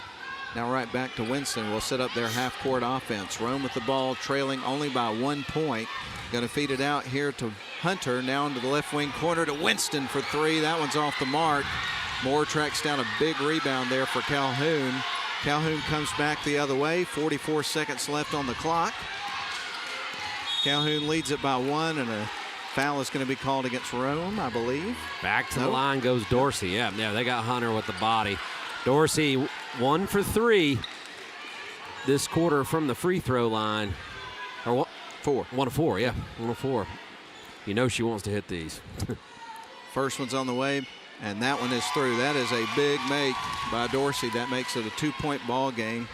Now right back to Winston. We'll set up their half-court offense. Rome with the ball, trailing only by 1 point. Going to feed it out here to Hunter. Now into the left wing corner to Winston for 3. That one's off the mark. Moore tracks down a big rebound there for Calhoun. Calhoun comes back the other way. 44 seconds left on the clock. Calhoun leads it by 1, and a foul is going to be called against Rome, I believe. Back to the line goes Dorsey. Yeah, they got Hunter with the body. Dorsey 1 for 3 this quarter from the free throw line. Or what? 4. 1 of 4, yeah. 1 of 4. You know she wants to hit these. First one's on the way, and that one is through. That is a big make by Dorsey. That makes it a 2-point ball game.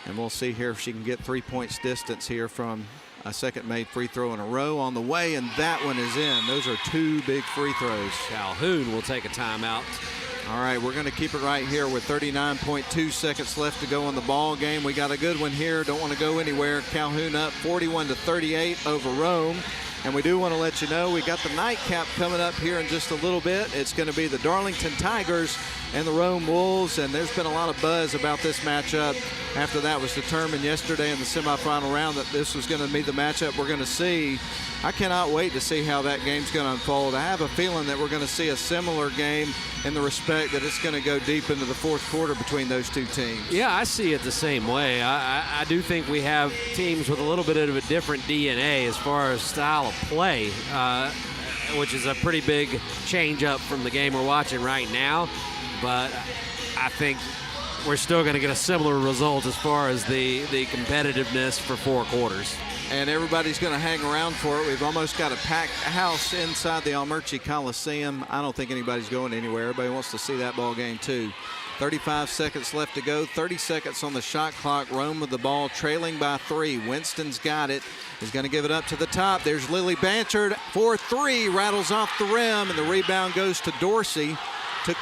And we'll see here if she can get 3 points distance here from a second made free throw in a row on the way, and that one is in. Those are 2 big free throws. Calhoun will take a timeout. All right, we're going to keep it right here with 39.2 seconds left to go in the ball game. We got a good one here. Don't want to go anywhere. Calhoun up 41-38 over Rome. And we do want to let you know we got the nightcap coming up here in just a little bit. It's going to be the Darlington Tigers and the Rome Wolves, and there's been a lot of buzz about this matchup after that was determined yesterday in the semifinal round that this was going to be the matchup we're going to see. I cannot wait to see how that game's going to unfold. I have a feeling that we're going to see a similar game in the respect that it's going to go deep into the fourth quarter between those two teams. Yeah, I see it the same way. I do think we have teams with a little bit of a different DNA as far as style of play, which is a pretty big change up from the game we're watching right now. But I think we're still going to get a similar result as far as the competitiveness for 4 quarters. And everybody's going to hang around for it. We've almost got a packed house inside the Armuchee Coliseum. I don't think anybody's going anywhere. Everybody wants to see that ball game too. 35 seconds left to go. 30 seconds on the shot clock. Rome with the ball, trailing by 3. Winston's got it. He's going to give it up to the top. There's Lily Banchard for 3. Rattles off the rim, and the rebound goes to Dorsey. To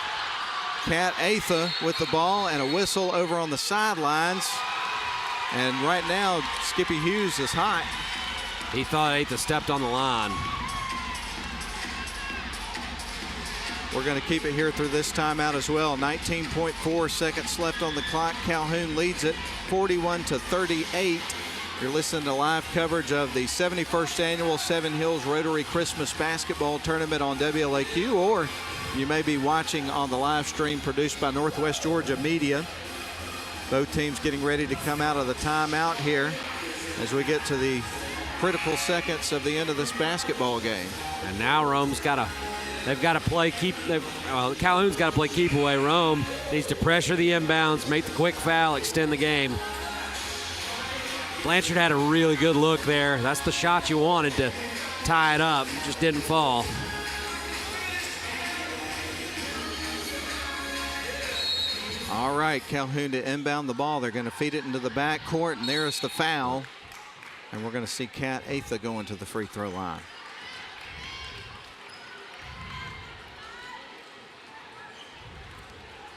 Kat Atha with the ball, and a whistle over on the sidelines. And right now, Skippy Hughes is hot. He thought Atha stepped on the line. We're going to keep it here through this timeout as well. 19.4 seconds left on the clock. Calhoun leads it 41-38. You're listening to live coverage of the 71st annual Seven Hills Rotary Christmas Basketball Tournament on WLAQ, or you may be watching on the live stream produced by Northwest Georgia Media. Both teams getting ready to come out of the timeout here as we get to the critical seconds of the end of this basketball game. And now Rome's got to, they've got to play Calhoun's got to play keep away. Rome needs to pressure the inbounds, make the quick foul, extend the game. Blanchard had a really good look there. That's the shot you wanted to tie it up. Just didn't fall. All right, Calhoun to inbound the ball. They're going to feed it into the backcourt, and there's the foul. And we're going to see Kat Atha going to the free throw line.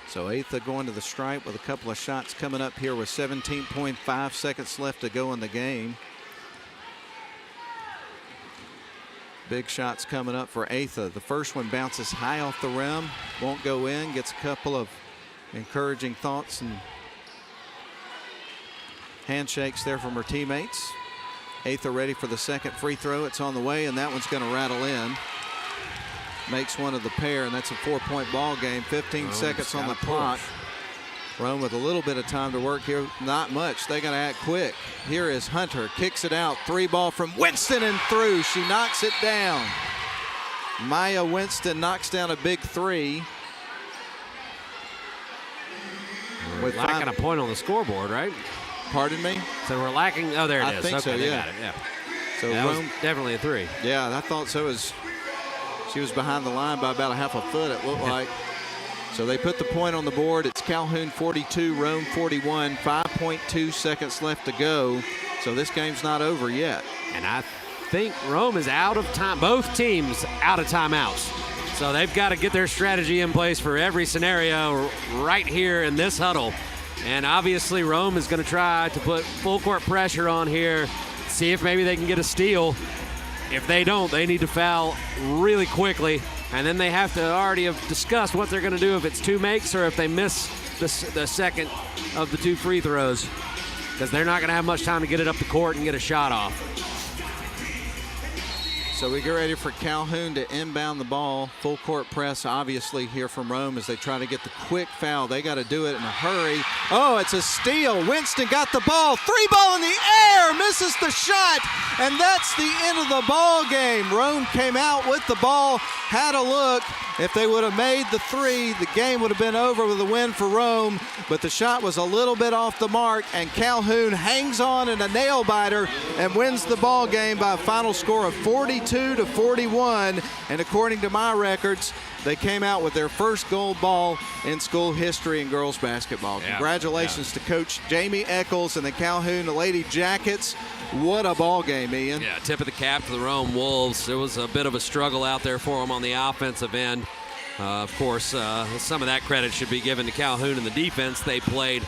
So Atha going to the stripe with a couple of shots coming up here with 17.5 seconds left to go in the game. Big shots coming up for Atha. The first one bounces high off the rim, won't go in, gets a couple of encouraging thoughts and handshakes there from her teammates. Atha ready for the second free throw. It's on the way, and that one's going to rattle in. makes one of the pair, and that's a 4-point ball game. 15 seconds on the clock. Rome with a little bit of time to work here. Not much. They got to act quick. Here is Hunter. Kicks it out. 3-ball from Winston and through. She knocks it down. Maya Winston knocks down a big 3. We're lacking a point on the scoreboard, right? Pardon me? So we're lacking. Oh, there it is. I think so, yeah. Got it, yeah. So that Rome, was definitely a 3. Yeah, I thought so. She was behind the line by about a half a foot, it looked like. So they put the point on the board. It's Calhoun 42, Rome 41. 5.2 seconds left to go. So this game's not over yet. And I think Rome is out of time. Both teams out of timeouts. So they've got to get their strategy in place for every scenario right here in this huddle. And obviously Rome is going to try to put full court pressure on here, see if maybe they can get a steal. If they don't, they need to foul really quickly. And then they have to already have discussed what they're going to do if it's 2 makes or if they miss the second of the 2 free throws, because they're not going to have much time to get it up the court and get a shot off. So we get ready for Calhoun to inbound the ball. Full court press, obviously, here from Rome as they try to get the quick foul. They got to do it in a hurry. Oh, it's a steal. Winston got the ball. 3-ball in the air. Misses the shot. And that's the end of the ball game. Rome came out with the ball, had a look. If they would have made the 3, the game would have been over with a win for Rome. But the shot was a little bit off the mark, and Calhoun hangs on in a nail-biter and wins the ball game by a final score of 42-41. And according to my records, they came out with their first gold ball in school history in girls basketball. Yeah, Congratulations to Coach Jamie Eccles and the Calhoun Lady Jackets. What a ball game, Ian. Yeah, tip of the cap to the Rome Wolves. It was a bit of a struggle out there for them on the offensive end. Of course, some of that credit should be given to Calhoun and the defense they played.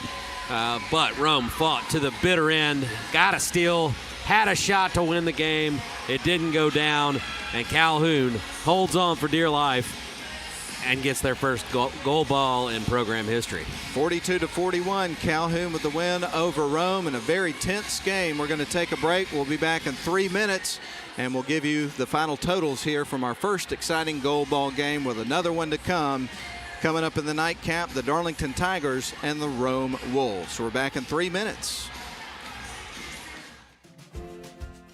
But Rome fought to the bitter end, got a steal, had a shot to win the game. It didn't go down, and Calhoun holds on for dear life and gets their first gold ball in program history. 42-41, Calhoun with the win over Rome in a very tense game. We're going to take a break. We'll be back in 3 minutes, and we'll give you the final totals here from our first exciting gold ball game with another one to come. Coming up in the nightcap, the Darlington Tigers and the Rome Wolves. So we're back in 3 minutes.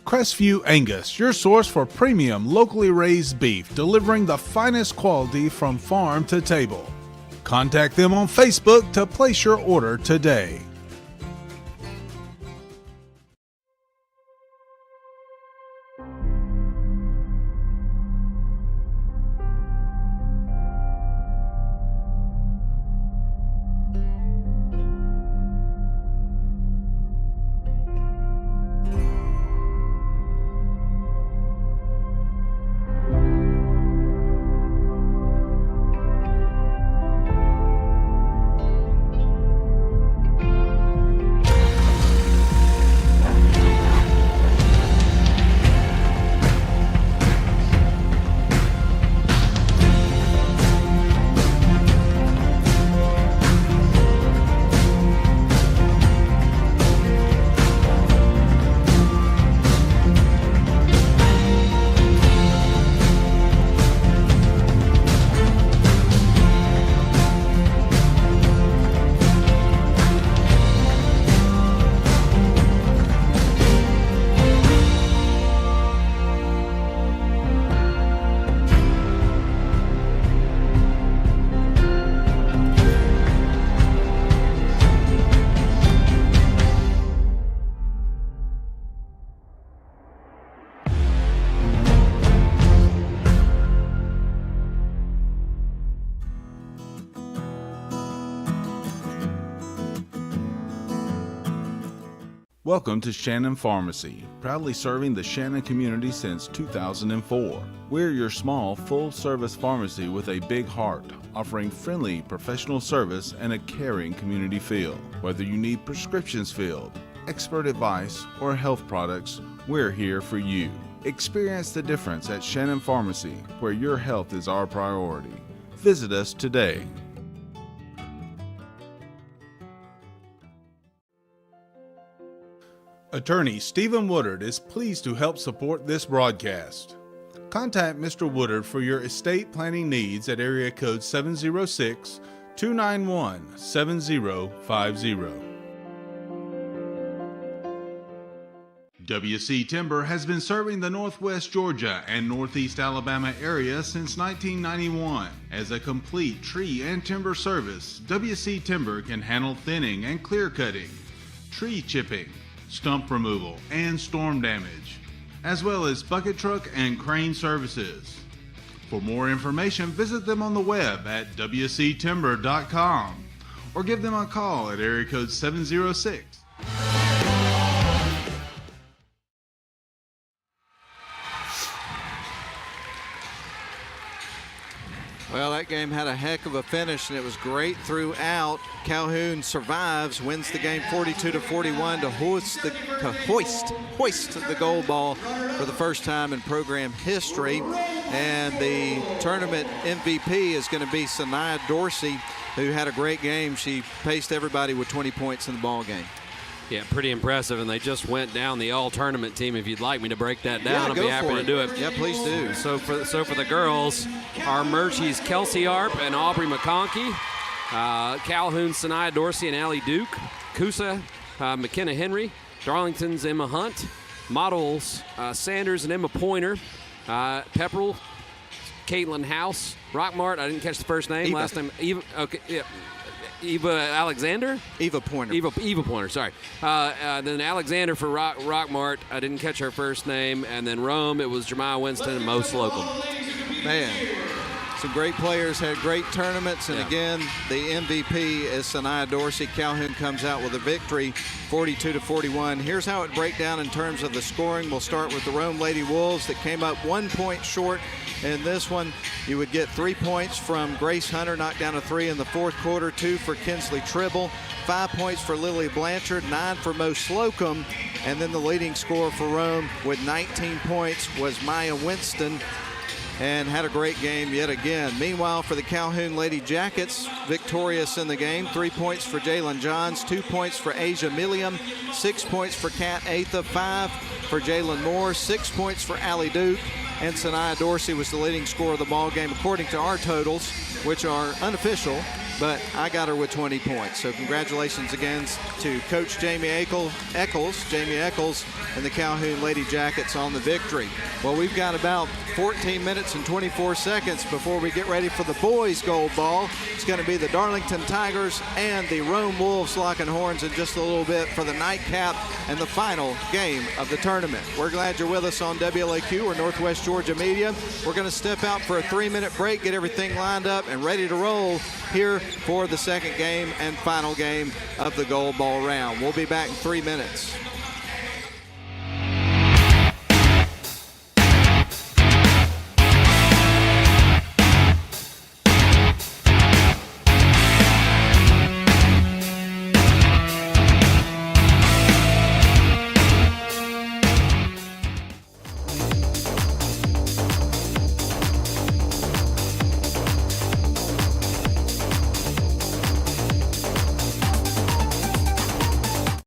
Crestview Angus, your source for premium locally raised beef, delivering the finest quality from farm to table. Contact them on Facebook to place your order today. Welcome to Shannon Pharmacy, proudly serving the Shannon community since 2004. We're your small, full-service pharmacy with a big heart, offering friendly, professional service and a caring community feel. Whether you need prescriptions filled, expert advice, or health products, we're here for you. Experience the difference at Shannon Pharmacy, where your health is our priority. Visit us today. Attorney Stephen Woodard is pleased to help support this broadcast. Contact Mr. Woodard for your estate planning needs at area code 706-291-7050. WC Timber has been serving the Northwest Georgia and Northeast Alabama area since 1991. As a complete tree and timber service, WC Timber can handle thinning and clear cutting, tree chipping, stump removal, and storm damage, as well as bucket truck and crane services. For more information, visit them on the web at wctimber.com or give them a call at area code 706. Well, that game had a heck of a finish, and it was great throughout. Calhoun survives, wins the game 42-41 to hoist the gold ball for the first time in program history. And the tournament MVP is going to be Sanaya Dorsey, who had a great game. She paced everybody with 20 points in the ball game. Yeah, pretty impressive, and they just went down the all-tournament team. If you'd like me to break that down, I'll be happy to do it. Yeah, please do. So for the girls, Armuchee's Kelsey Arp and Aubrey McConkey, Calhoun's Sanaya Dorsey and Allie Duke, Coosa, McKenna Henry, Darlington's Emma Hunt, Models, Sanders and Emma Pointer, Pepperell, Caitlin House, Rockmart, I didn't catch the first name. Eva. Last name, Eva, okay, yeah. Eva Alexander? Eva Pointer. Eva Pointer, sorry. Then Alexander for Rockmart. I didn't catch her first name. And then Rome, it was Jeremiah Winston and Mo Slocum. Man, some great players had great tournaments. And again, the MVP is Sanaya Dorsey. Calhoun comes out with a victory, 42-41. Here's how it breaks down in terms of the scoring. We'll start with the Rome Lady Wolves that came up 1 point short. In this one, you would get 3 points from Grace Hunter, knocked down a 3 in the fourth quarter, 2 for Kinsley Tribble, 5 points for Lily Blanchard, 9 for Mo Slocum, and then the leading scorer for Rome with 19 points was Maya Winston, and had a great game yet again. Meanwhile, for the Calhoun Lady Jackets, victorious in the game, 3 points for Jalen Johns, 2 points for Asia Milliam, 6 points for Kat Atha, 5 for Jalen Moore, 6 points for Allie Duke, and Sanaya Dorsey was the leading scorer of the ball game according to our totals, which are unofficial, but I got her with 20 points. So congratulations again to Coach Jamie Eccles, and the Calhoun Lady Jackets on the victory. Well, we've got about 14 minutes and 24 seconds before we get ready for the boys' gold ball. It's going to be the Darlington Tigers and the Rome Wolves locking horns in just a little bit for the nightcap and the final game of the tournament. We're glad you're with us on WLAQ or Northwest Georgia Media. We're going to step out for a 3-minute break, get everything lined up and ready to roll here for the second game and final game of the gold ball round. We'll be back in 3 minutes.